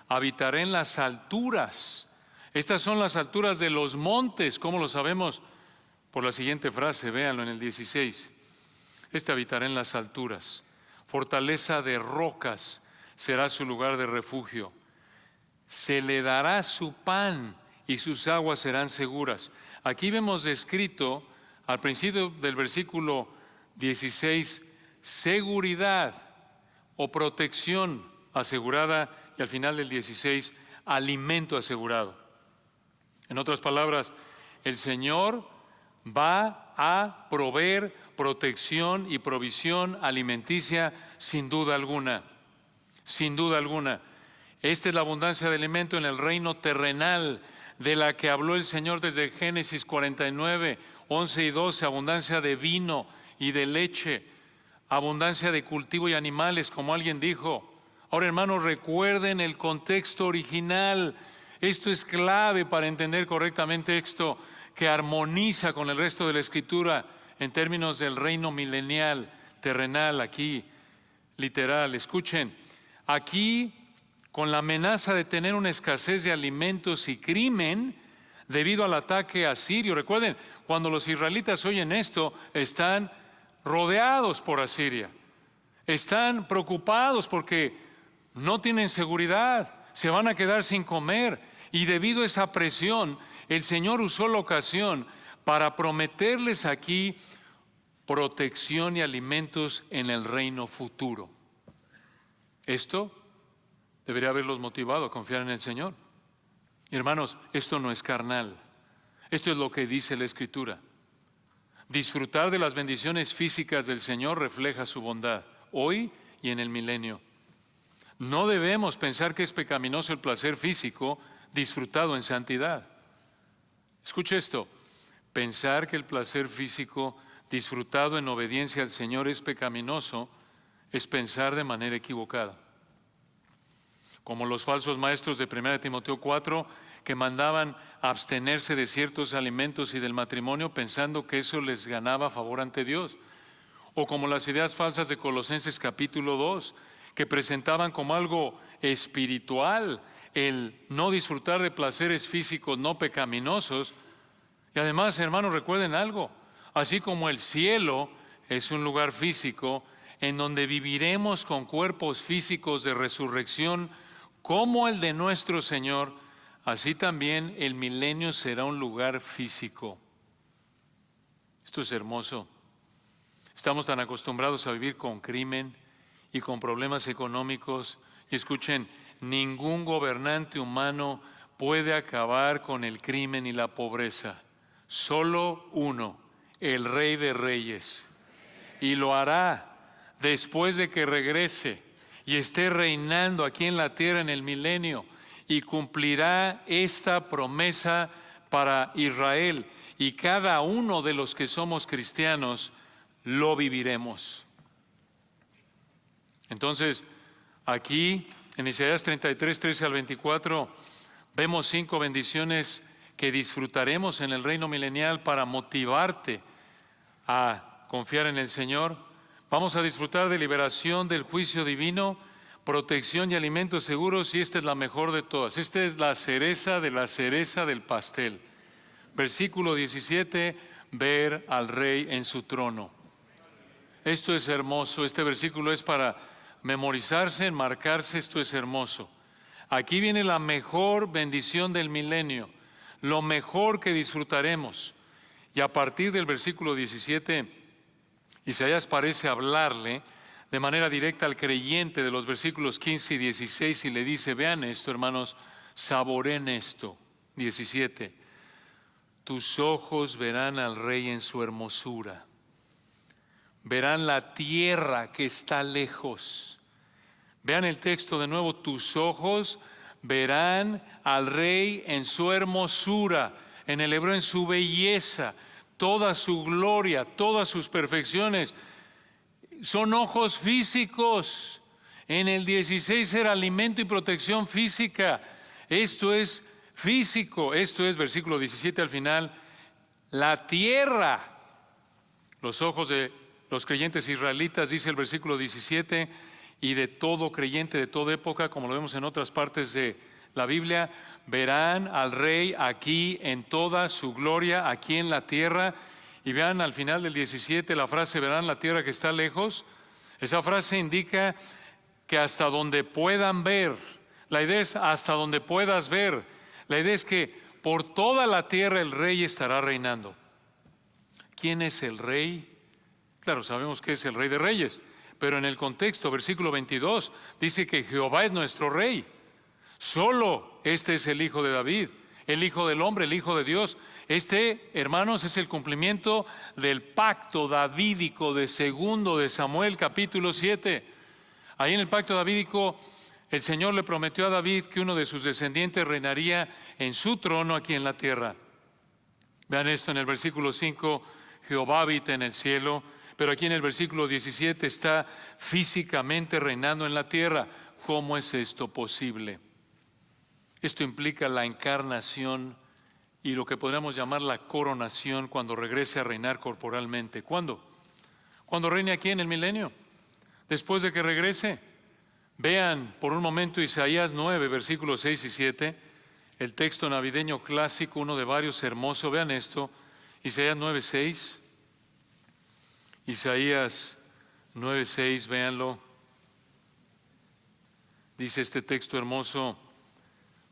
habitará en las alturas. Estas son las alturas de los montes. ¿Cómo lo sabemos? Por la siguiente frase, véanlo en el 16. Habitará en las alturas. Fortaleza de rocas será su lugar de refugio. Se le dará su pan y sus aguas serán seguras. Aquí vemos descrito al principio del versículo 16, seguridad o protección asegurada, y al final del 16, alimento asegurado. En otras palabras, el Señor va a proveer protección y provisión alimenticia sin duda alguna. Sin duda alguna. Esta es la abundancia de alimento en el reino terrenal de la que habló el Señor desde Génesis 49, 11 y 12, abundancia de vino y de leche, abundancia de cultivo y animales, como alguien dijo. Ahora, hermanos, recuerden el contexto original. Esto es clave para entender correctamente esto, que armoniza con el resto de la Escritura en términos del reino milenial, terrenal, aquí, literal. Escuchen, aquí, con la amenaza de tener una escasez de alimentos y crimen debido al ataque asirio. Recuerden, cuando los israelitas oyen esto, están rodeados por Asiria. Están preocupados porque no tienen seguridad, se van a quedar sin comer. Y debido a esa presión, el Señor usó la ocasión para prometerles aquí protección y alimentos en el reino futuro. Esto debería haberlos motivado a confiar en el Señor. Hermanos, esto no es carnal. Esto es lo que dice la Escritura. Disfrutar de las bendiciones físicas del Señor refleja su bondad, hoy y en el milenio. No debemos pensar que es pecaminoso el placer físico disfrutado en santidad. Escuche esto, pensar que el placer físico disfrutado en obediencia al Señor es pecaminoso es pensar de manera equivocada. Como los falsos maestros de 1 Timoteo 4, que mandaban abstenerse de ciertos alimentos y del matrimonio pensando que eso les ganaba favor ante Dios. O como las ideas falsas de Colosenses capítulo 2, que presentaban como algo espiritual el no disfrutar de placeres físicos no pecaminosos. Y además, hermanos, recuerden algo, así como el cielo es un lugar físico en donde viviremos con cuerpos físicos de resurrección como el de nuestro Señor, así también el milenio será un lugar físico. Esto es hermoso. Estamos tan acostumbrados a vivir con crimen y con problemas económicos. Y escuchen, ningún gobernante humano puede acabar con el crimen y la pobreza. Solo uno, el Rey de Reyes. Y lo hará después de que regrese y esté reinando aquí en la tierra en el milenio, y cumplirá esta promesa para Israel, y cada uno de los que somos cristianos lo viviremos. Entonces, aquí en Isaías 33, 13 al 24, vemos 5 bendiciones que disfrutaremos en el reino milenial para motivarte a confiar en el Señor. Vamos a disfrutar de liberación del juicio divino, protección y alimentos seguros, y esta es la mejor de todas. Esta es la cereza de la cereza del pastel. Versículo 17, ver al Rey en su trono. Esto es hermoso, este versículo es para memorizarse, enmarcarse, esto es hermoso. Aquí viene la mejor bendición del milenio, lo mejor que disfrutaremos. Y a partir del versículo 17, Isaías parece hablarle de manera directa al creyente de los versículos 15 y 16 y le dice, vean esto, hermanos, saboreen esto. 17, tus ojos verán al Rey en su hermosura, verán la tierra que está lejos. Vean el texto de nuevo, tus ojos verán al Rey en su hermosura, en el hebreo en su belleza, toda su gloria, todas sus perfecciones. Son ojos físicos. En el 16 era alimento y protección física. Esto es físico. Esto es, versículo 17 al final, la tierra. Los ojos de los creyentes israelitas, dice el versículo 17, y de todo creyente de toda época, como lo vemos en otras partes de la Biblia, verán al Rey aquí en toda su gloria, aquí en la tierra. Y vean al final del 17 la frase, verán la tierra que está lejos. Esa frase indica que hasta donde puedan ver, la idea es hasta donde puedas ver. La idea es que por toda la tierra el Rey estará reinando. ¿Quién es el Rey? Claro, sabemos que es el Rey de Reyes, pero en el contexto, versículo 22, dice que Jehová es nuestro Rey. Solo este es el Hijo de David, el Hijo del hombre, el Hijo de Dios. Este, hermanos, es el cumplimiento del pacto davídico de 2 de Samuel, capítulo 7. Ahí en el pacto davídico, el Señor le prometió a David que uno de sus descendientes reinaría en su trono aquí en la tierra. Vean esto en el versículo 5, Jehová habita en el cielo, pero aquí en el versículo 17 está físicamente reinando en la tierra. ¿Cómo es esto posible? Esto implica la encarnación y lo que podríamos llamar la coronación cuando regrese a reinar corporalmente. ¿Cuándo? Cuando reine aquí en el milenio. Después de que regrese. Vean por un momento Isaías 9, versículos 6 y 7, el texto navideño clásico, uno de varios hermoso. Vean esto, Isaías 9, 6. Isaías 9, 6, véanlo. Dice este texto hermoso,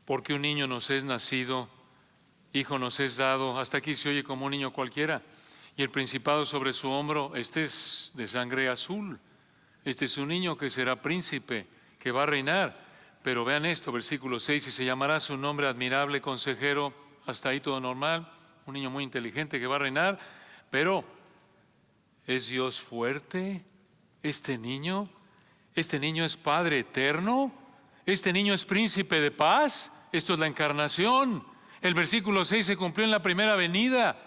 porque un niño nos es nacido, hijo nos es dado. Hasta aquí se oye como un niño cualquiera. Y el principado sobre su hombro, este es de sangre azul. Este es un niño que será príncipe, que va a reinar. Pero vean esto, versículo 6, y se llamará su nombre admirable, consejero. Hasta ahí todo normal. Un niño muy inteligente que va a reinar. Pero, ¿es Dios fuerte este niño? ¿Este niño es Padre eterno? ¿Este niño es príncipe de paz? Esto es la encarnación. El versículo 6 se cumplió en la primera venida.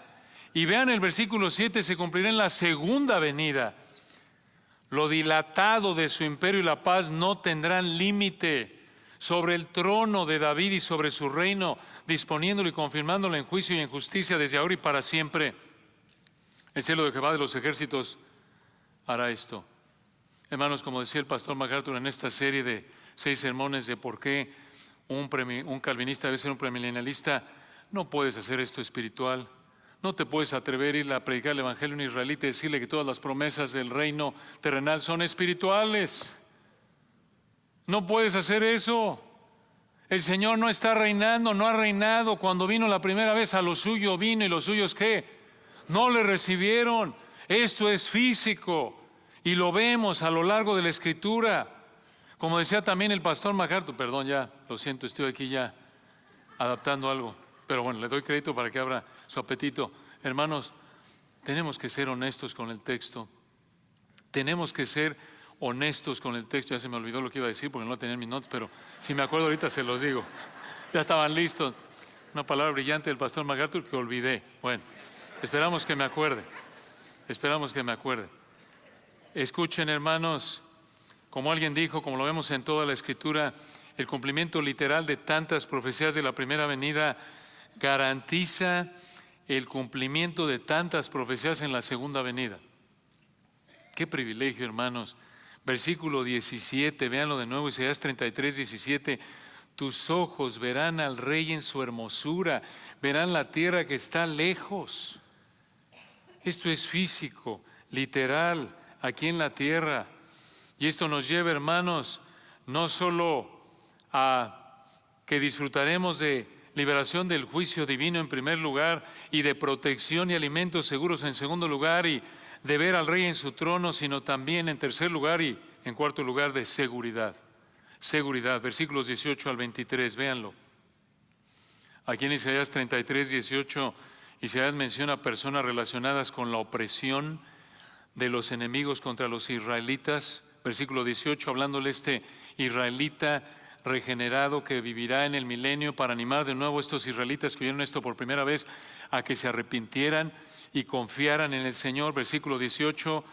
Y vean el versículo 7, se cumplirá en la segunda venida. Lo dilatado de su imperio y la paz no tendrán límite sobre el trono de David y sobre su reino, disponiéndolo y confirmándolo en juicio y en justicia desde ahora y para siempre. El cielo de Jehová de los ejércitos hará esto. Hermanos, como decía el pastor MacArthur en esta serie de 6 sermones de por qué un calvinista debe ser un premilenialista, no puedes hacer esto espiritual. No te puedes atrever a ir a predicar el evangelio a un israelita y decirle que todas las promesas del reino terrenal son espirituales. No puedes hacer eso. El Señor no está reinando, no ha reinado. Cuando vino la primera vez a lo suyo vino y los suyos ¿qué? No le recibieron. Esto es físico y lo vemos a lo largo de la Escritura. Como decía también el pastor MacArthur, perdón, ya, lo siento, estoy aquí ya adaptando algo. Pero bueno, le doy crédito para que abra su apetito. Hermanos, tenemos que ser honestos con el texto. Tenemos que ser honestos con el texto. Ya se me olvidó lo que iba a decir porque no tenía mis notas, pero si me acuerdo ahorita se los digo. Ya estaban listos. Una palabra brillante del pastor MacArthur que olvidé. Bueno, esperamos que me acuerde. Esperamos que me acuerde. Escuchen, hermanos, como alguien dijo, como lo vemos en toda la Escritura, el cumplimiento literal de tantas profecías de la primera venida garantiza el cumplimiento de tantas profecías en la segunda venida. Qué privilegio, hermanos. Versículo 17, véanlo de nuevo, Isaías 33, 17. Tus ojos verán al Rey en su hermosura, verán la tierra que está lejos. Esto es físico, literal, aquí en la tierra. Y esto nos lleva, hermanos, no solo a que disfrutaremos de liberación del juicio divino en primer lugar, y de protección y alimentos seguros en segundo lugar, y de ver al Rey en su trono, sino también en tercer lugar y en cuarto lugar de seguridad. Seguridad, versículos 18 al 23, véanlo. Aquí en Isaías 33, 18, Isaías menciona personas relacionadas con la opresión de los enemigos contra los israelitas. Versículo 18, hablándole este israelita regenerado que vivirá en el milenio para animar de nuevo a estos israelitas que oyeron esto por primera vez a que se arrepintieran y confiaran en el Señor. Versículo 18,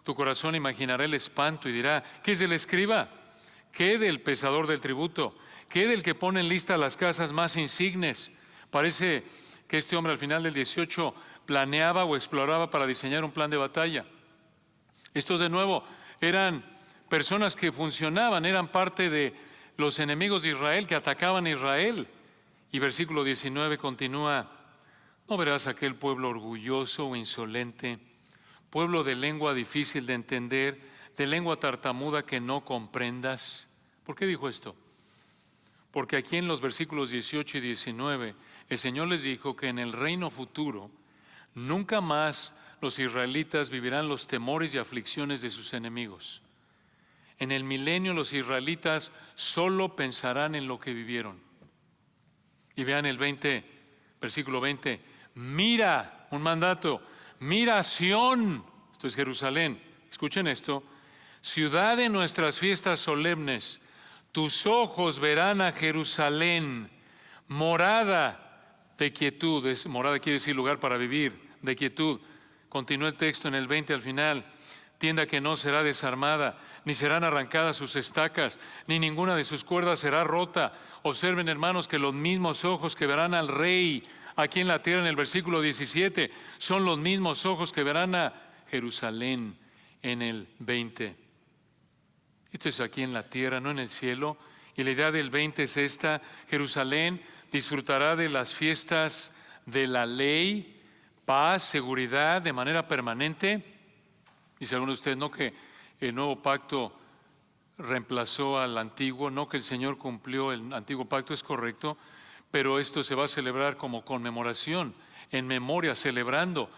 tu corazón imaginará el espanto y dirá, ¿qué es del escriba? ¿Qué del pesador del tributo? ¿Qué del que pone en lista las casas más insignes? Parece que este hombre al final del 18 planeaba o exploraba para diseñar un plan de batalla. Estos de nuevo eran personas que funcionaban, eran parte de los enemigos de Israel que atacaban a Israel. Y versículo 19 continúa, no verás aquel pueblo orgulloso o insolente, pueblo de lengua difícil de entender, de lengua tartamuda que no comprendas. ¿Por qué dijo esto? Porque aquí en los versículos 18 y 19, el Señor les dijo que en el reino futuro nunca más los israelitas vivirán los temores y aflicciones de sus enemigos. En el milenio los israelitas solo pensarán en lo que vivieron. Y vean el 20, versículo 20, mira, un mandato, mira Sión, esto es Jerusalén, escuchen esto, ciudad de nuestras fiestas solemnes, tus ojos verán a Jerusalén, morada de quietud. Morada quiere decir lugar para vivir, de quietud. Continúa el texto en el 20 al final. Tienda que no será desarmada, ni serán arrancadas sus estacas, ni ninguna de sus cuerdas será rota. Observen, hermanos, que los mismos ojos que verán al Rey aquí en la tierra, en el versículo 17, son los mismos ojos que verán a Jerusalén en el 20. Esto es aquí en la tierra, no en el cielo. Y la idea del 20 es esta: Jerusalén disfrutará de las fiestas de la ley, paz, seguridad de manera permanente. Dice alguno de ustedes, no que el nuevo pacto reemplazó al antiguo, no que el Señor cumplió el antiguo pacto, es correcto, pero esto se va a celebrar como conmemoración, en memoria, celebrando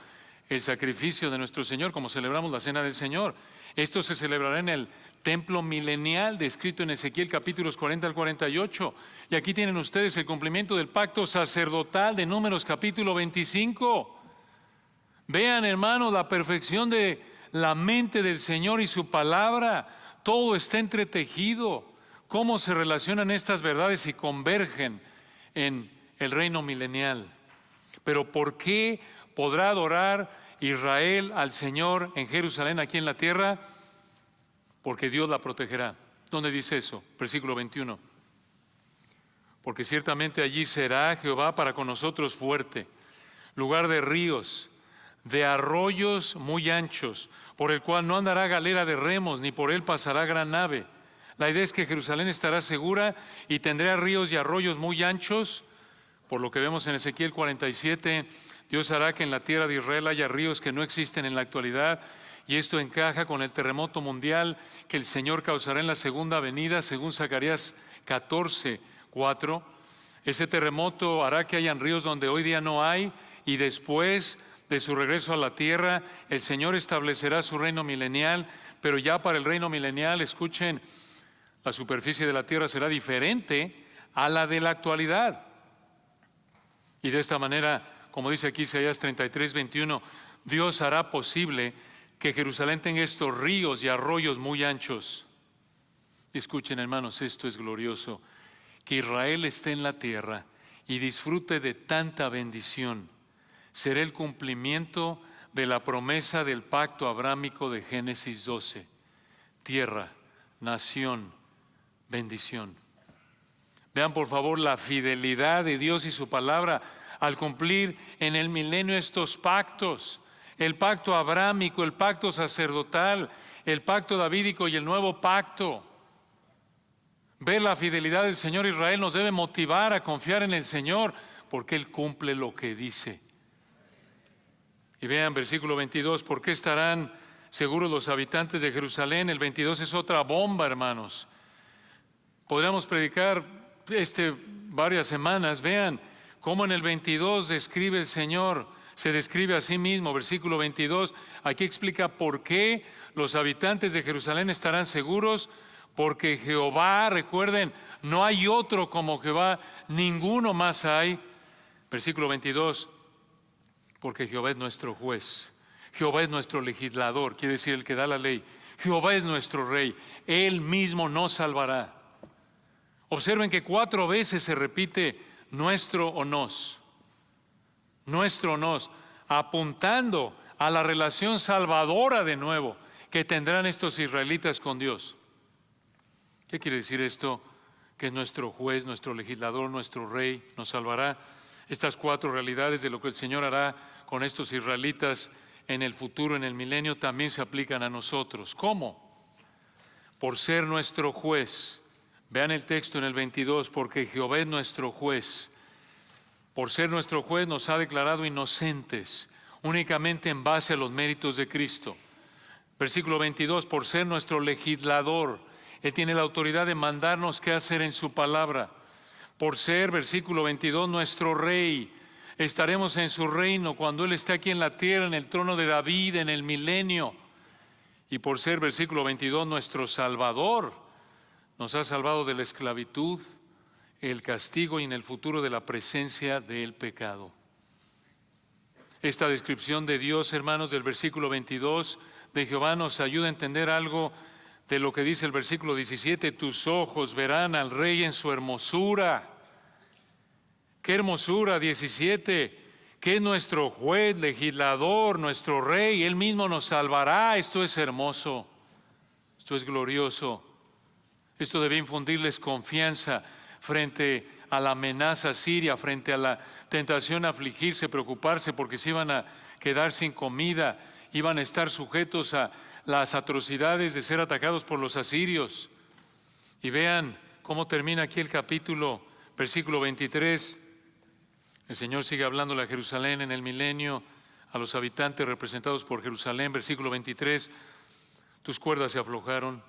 el sacrificio de nuestro Señor, como celebramos la cena del Señor. Esto se celebrará en el templo milenial, descrito en Ezequiel capítulos 40 al 48. Y aquí tienen ustedes el cumplimiento del pacto sacerdotal de Números capítulo 25. Vean, hermanos, la perfección de la mente del Señor y su palabra. Todo está entretejido. Cómo se relacionan estas verdades y convergen en el reino milenial. Pero ¿por qué podrá adorar Israel al Señor en Jerusalén, aquí en la tierra? Porque Dios la protegerá. ¿Dónde dice eso? Versículo 21. Porque ciertamente allí será Jehová para con nosotros fuerte, lugar de ríos, de arroyos muy anchos, por el cual no andará galera de remos, ni por él pasará gran nave. La idea es que Jerusalén estará segura y tendrá ríos y arroyos muy anchos. Por lo que vemos en Ezequiel 47, Dios hará que en la tierra de Israel haya ríos que no existen en la actualidad, y esto encaja con el terremoto mundial que el Señor causará en la segunda venida, según Zacarías 14, 4. Ese terremoto hará que hayan ríos donde hoy día no hay, y después de su regreso a la tierra, el Señor establecerá su reino milenial, pero ya para el reino milenial, escuchen, la superficie de la tierra será diferente a la de la actualidad. Y de esta manera, como dice aquí Isaías 33, 21, Dios hará posible que Jerusalén tenga estos ríos y arroyos muy anchos. Escuchen, hermanos, esto es glorioso, que Israel esté en la tierra y disfrute de tanta bendición. Será el cumplimiento de la promesa del pacto abrámico de Génesis 12. Tierra, nación, bendición. Vean por favor la fidelidad de Dios y su palabra al cumplir en el milenio estos pactos. El pacto abrámico, el pacto sacerdotal, el pacto davídico y el nuevo pacto. Ver la fidelidad del Señor Israel nos debe motivar a confiar en el Señor, porque Él cumple lo que dice. Y vean versículo 22, ¿por qué estarán seguros los habitantes de Jerusalén? El 22 es otra bomba, hermanos. Podríamos predicar este varias semanas, vean cómo en el 22 describe el Señor, se describe a sí mismo, versículo 22, aquí explica por qué los habitantes de Jerusalén estarán seguros, porque Jehová, recuerden, no hay otro como Jehová, ninguno más hay. Versículo 22, porque Jehová es nuestro juez, Jehová es nuestro legislador, quiere decir el que da la ley. Jehová es nuestro rey, Él mismo nos salvará. Observen que 4 veces se repite nuestro o nos, apuntando a la relación salvadora de nuevo que tendrán estos israelitas con Dios. ¿Qué quiere decir esto? Que es nuestro juez, nuestro legislador, nuestro rey, nos salvará. Estas 4 realidades de lo que el Señor hará con estos israelitas en el futuro, en el milenio, también se aplican a nosotros. ¿Cómo? Por ser nuestro juez. Vean el texto en el 22, porque Jehová es nuestro juez. Por ser nuestro juez nos ha declarado inocentes, únicamente en base a los méritos de Cristo. Versículo 22, por ser nuestro legislador. Él tiene la autoridad de mandarnos qué hacer en su palabra. Por ser, versículo 22, nuestro rey. Estaremos en su reino cuando Él esté aquí en la tierra, en el trono de David, en el milenio. Y por ser, versículo 22, nuestro Salvador, nos ha salvado de la esclavitud, el castigo y en el futuro de la presencia del pecado. Esta descripción de Dios, hermanos, del versículo 22 de Jehová nos ayuda a entender algo de lo que dice el versículo 17, tus ojos verán al Rey en su hermosura. ¡Qué hermosura! 17, que es nuestro juez, legislador, nuestro Rey, Él mismo nos salvará. Esto es hermoso, esto es glorioso. Esto debe infundirles confianza frente a la amenaza siria, frente a la tentación a afligirse, preocuparse porque se iban a quedar sin comida, iban a estar sujetos a las atrocidades de ser atacados por los asirios. Y vean cómo termina aquí el capítulo, versículo 23. El Señor sigue hablándole a Jerusalén en el milenio, a los habitantes representados por Jerusalén. Versículo 23, tus cuerdas se aflojaron,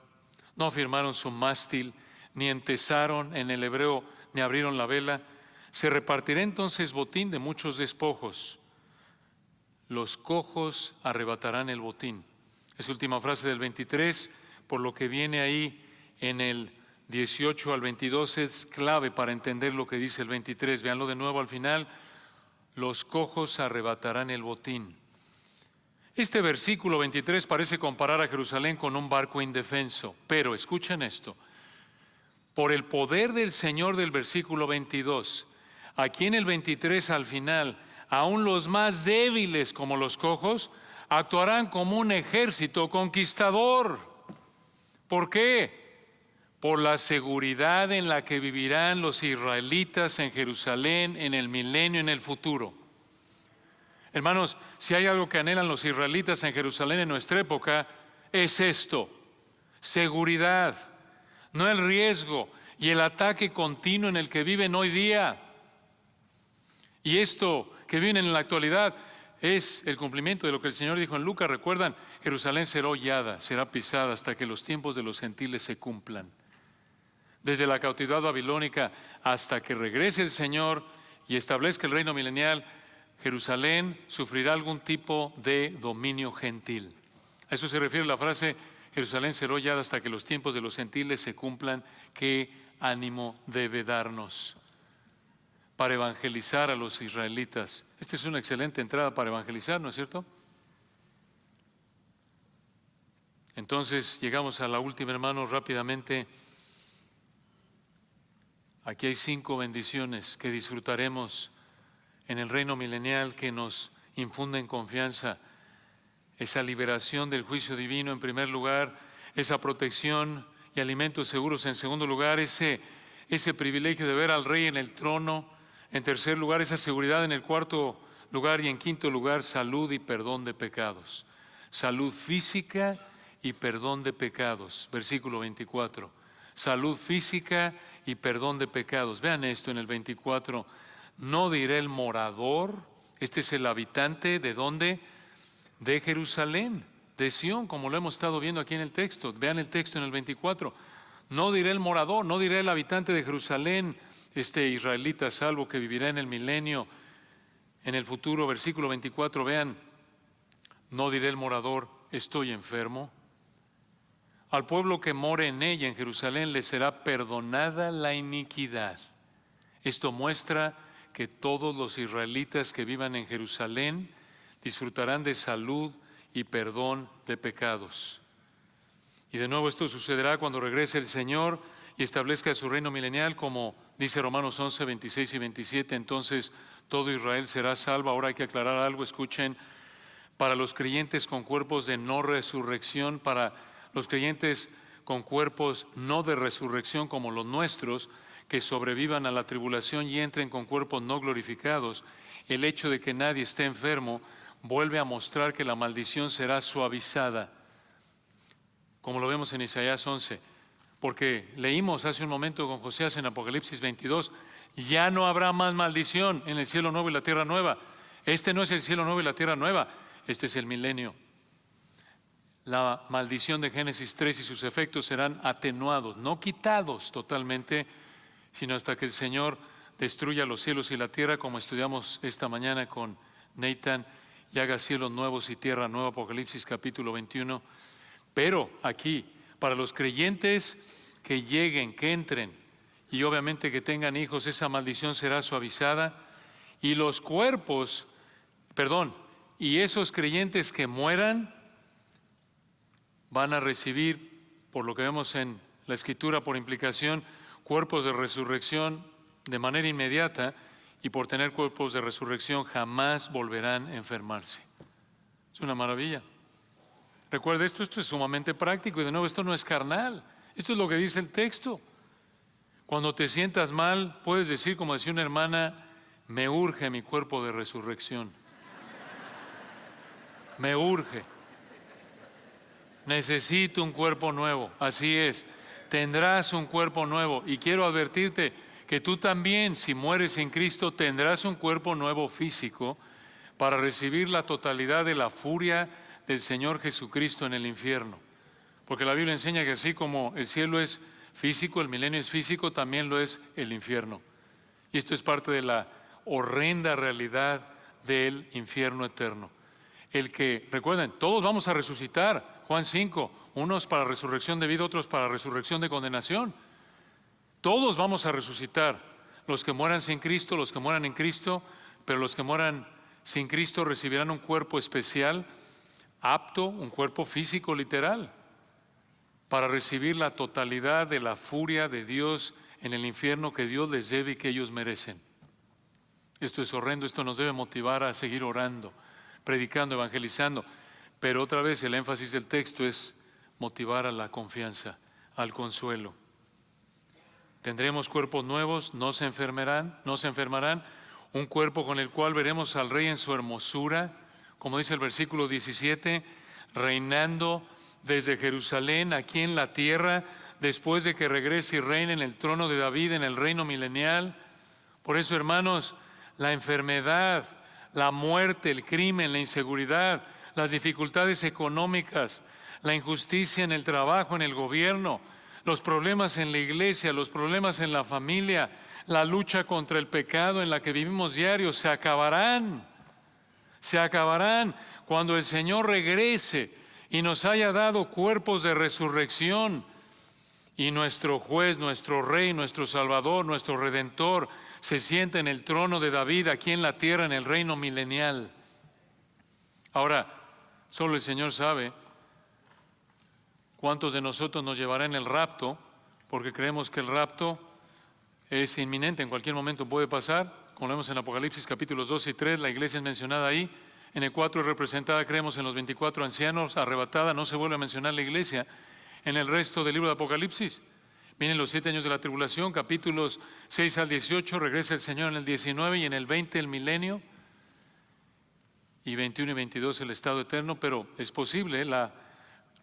no afirmaron su mástil, ni entesaron en el hebreo, ni abrieron la vela. Se repartirá entonces botín de muchos despojos. Los cojos arrebatarán el botín. Esa última frase del 23, por lo que viene ahí en el 18 al 22, es clave para entender lo que dice el 23. Veanlo de nuevo al final. Los cojos arrebatarán el botín. Este versículo 23 parece comparar a Jerusalén con un barco indefenso, pero escuchen esto. Por el poder del Señor del versículo 22, aquí en el 23 al final, aún los más débiles como los cojos actuarán como un ejército conquistador. ¿Por qué? Por la seguridad en la que vivirán los israelitas en Jerusalén en el milenio, en el futuro. Hermanos, si hay algo que anhelan los israelitas en Jerusalén en nuestra época, es esto: seguridad, no el riesgo y el ataque continuo en el que viven hoy día. Y esto que viven en la actualidad es el cumplimiento de lo que el Señor dijo en Lucas. Recuerdan, Jerusalén será hollada, será pisada hasta que los tiempos de los gentiles se cumplan. Desde la cautividad babilónica hasta que regrese el Señor y establezca el reino milenial, Jerusalén sufrirá algún tipo de dominio gentil. A eso se refiere la frase, Jerusalén será hollada hasta que los tiempos de los gentiles se cumplan. ¿Qué ánimo debe darnos para evangelizar a los israelitas? Esta es una excelente entrada para evangelizar, ¿no es cierto? Entonces llegamos a la última, hermanos, rápidamente. Aquí hay 5 bendiciones que disfrutaremos en el reino milenial que nos infunden confianza. Esa liberación del juicio divino en primer lugar, esa protección y alimentos seguros en segundo lugar, ese privilegio de ver al Rey en el trono en tercer lugar, esa seguridad en el cuarto lugar y en quinto lugar, salud y perdón de pecados. Salud física y perdón de pecados. Versículo 24. Salud física y perdón de pecados. Vean esto en el 24. No diré el morador, este es el habitante de ¿dónde? De Jerusalén, de Sión, como lo hemos estado viendo aquí en el texto. Vean el texto en el 24. No diré el morador, no diré el habitante de Jerusalén, este israelita salvo que vivirá en el milenio, en el futuro. Versículo 24, vean, no diré el morador, estoy enfermo. Al pueblo que more en ella, en Jerusalén, le será perdonada la iniquidad. Esto muestra que todos los israelitas que vivan en Jerusalén disfrutarán de salud y perdón de pecados. Y de nuevo esto sucederá cuando regrese el Señor y establezca su reino milenial, como dice Romanos 11, 26 y 27. Entonces todo Israel será salvo. Ahora hay que aclarar algo, escuchen. Para los creyentes con cuerpos de no resurrección, para los creyentes con cuerpos no de resurrección como los nuestros, que sobrevivan a la tribulación y entren con cuerpos no glorificados, el hecho de que nadie esté enfermo vuelve a mostrar que la maldición será suavizada, como lo vemos en Isaías 11, porque leímos hace un momento con Josías en Apocalipsis 22, ya no habrá más maldición en el cielo nuevo y la tierra nueva. Este no es el cielo nuevo y la tierra nueva, este es el milenio. La maldición de Génesis 3 y sus efectos serán atenuados, no quitados totalmente, sino hasta que el Señor destruya los cielos y la tierra, como estudiamos esta mañana con Nathan, y haga cielos nuevos y tierra nueva, Apocalipsis capítulo 21. Pero aquí, para los creyentes que lleguen, que entren, y obviamente que tengan hijos, esa maldición será suavizada, y los cuerpos, y esos creyentes que mueran, van a recibir, por lo que vemos en la Escritura, por implicación, cuerpos de resurrección de manera inmediata, y por tener cuerpos de resurrección jamás volverán a enfermarse. Es una maravilla. Recuerde esto es sumamente práctico, y de nuevo esto no es carnal, esto es lo que dice el texto. Cuando te sientas mal, puedes decir, como decía una hermana, me urge mi cuerpo de resurrección. Me urge. Necesito un cuerpo nuevo, así es, tendrás un cuerpo nuevo. Y quiero advertirte que tú también, si mueres en Cristo, tendrás un cuerpo nuevo físico para recibir la totalidad de la furia del Señor Jesucristo en el infierno. Porque la Biblia enseña que así como el cielo es físico, el milenio es físico, también lo es el infierno. Y esto es parte de la horrenda realidad del infierno eterno. El que, recuerden, todos vamos a resucitar. Juan 5, unos para resurrección de vida, otros para resurrección de condenación. Todos vamos a resucitar. Los que mueran sin Cristo, los que mueran en Cristo, pero los que mueran sin Cristo recibirán un cuerpo especial, apto, un cuerpo físico literal, para recibir la totalidad de la furia de Dios en el infierno que Dios les debe y que ellos merecen. Esto es horrendo, esto nos debe motivar a seguir orando, predicando, evangelizando, pero otra vez el énfasis del texto es motivar a la confianza, al consuelo. Tendremos cuerpos nuevos, no se enfermarán, un cuerpo con el cual veremos al Rey en su hermosura, como dice el versículo 17, reinando desde Jerusalén aquí en la tierra, después de que regrese y reine en el trono de David, en el reino milenial. Por eso, hermanos, la enfermedad, la muerte, el crimen, la inseguridad, las dificultades económicas, la injusticia en el trabajo, en el gobierno, los problemas en la iglesia, los problemas en la familia, la lucha contra el pecado en la que vivimos diario, se acabarán cuando el Señor regrese y nos haya dado cuerpos de resurrección, y nuestro juez, nuestro rey, nuestro salvador, nuestro redentor se sienta en el trono de David aquí en la tierra, en el reino milenial. Ahora, solo el Señor sabe cuántos de nosotros nos llevará en el rapto, porque creemos que el rapto es inminente, en cualquier momento puede pasar. Como vemos en Apocalipsis capítulos 2 y 3, la iglesia es mencionada ahí. En el 4 es representada, creemos, en los 24 ancianos, arrebatada, no se vuelve a mencionar la iglesia en el resto del libro de Apocalipsis. Vienen los 7 años de la tribulación, capítulos 6 al 18, regresa el Señor en el 19 y en el 20 el milenio, y 21 y 22 el estado eterno, pero es posible la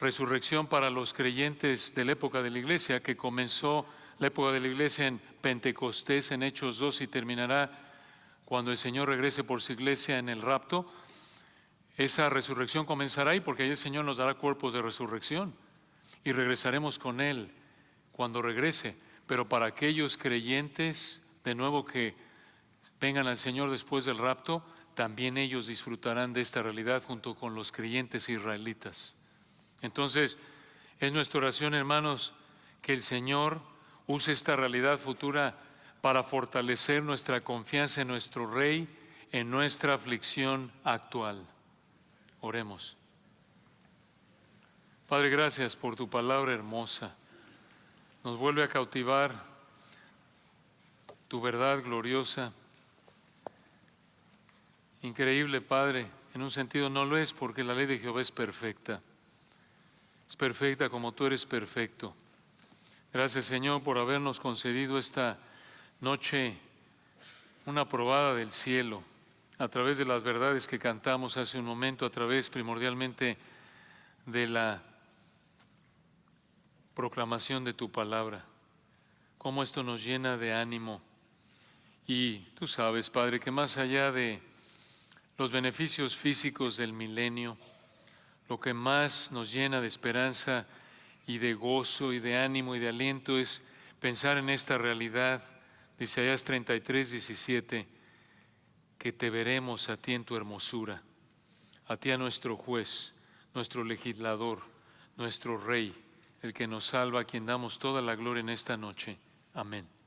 resurrección para los creyentes de la época de la iglesia, que comenzó la época de la iglesia en Pentecostés, en Hechos 2, y terminará cuando el Señor regrese por su iglesia en el rapto. Esa resurrección comenzará ahí, porque ahí el Señor nos dará cuerpos de resurrección y regresaremos con Él cuando regrese. Pero para aquellos creyentes de nuevo que vengan al Señor después del rapto, también ellos disfrutarán de esta realidad junto con los creyentes israelitas. Entonces, es nuestra oración, hermanos, que el Señor use esta realidad futura para fortalecer nuestra confianza en nuestro Rey, en nuestra aflicción actual. Oremos. Padre, gracias por tu palabra hermosa. Nos vuelve a cautivar tu verdad gloriosa. Increíble, Padre, en un sentido no lo es porque la ley de Jehová es perfecta. Es perfecta como tú eres perfecto. Gracias, Señor, por habernos concedido esta noche una probada del cielo a través de las verdades que cantamos hace un momento, a través primordialmente de la proclamación de tu palabra. Cómo esto nos llena de ánimo. Y tú sabes, Padre, que más allá de los beneficios físicos del milenio, lo que más nos llena de esperanza y de gozo y de ánimo y de aliento es pensar en esta realidad de Isaías 33, 17, que te veremos a ti en tu hermosura, a ti, a nuestro juez, nuestro legislador, nuestro Rey, el que nos salva, a quien damos toda la gloria en esta noche. Amén.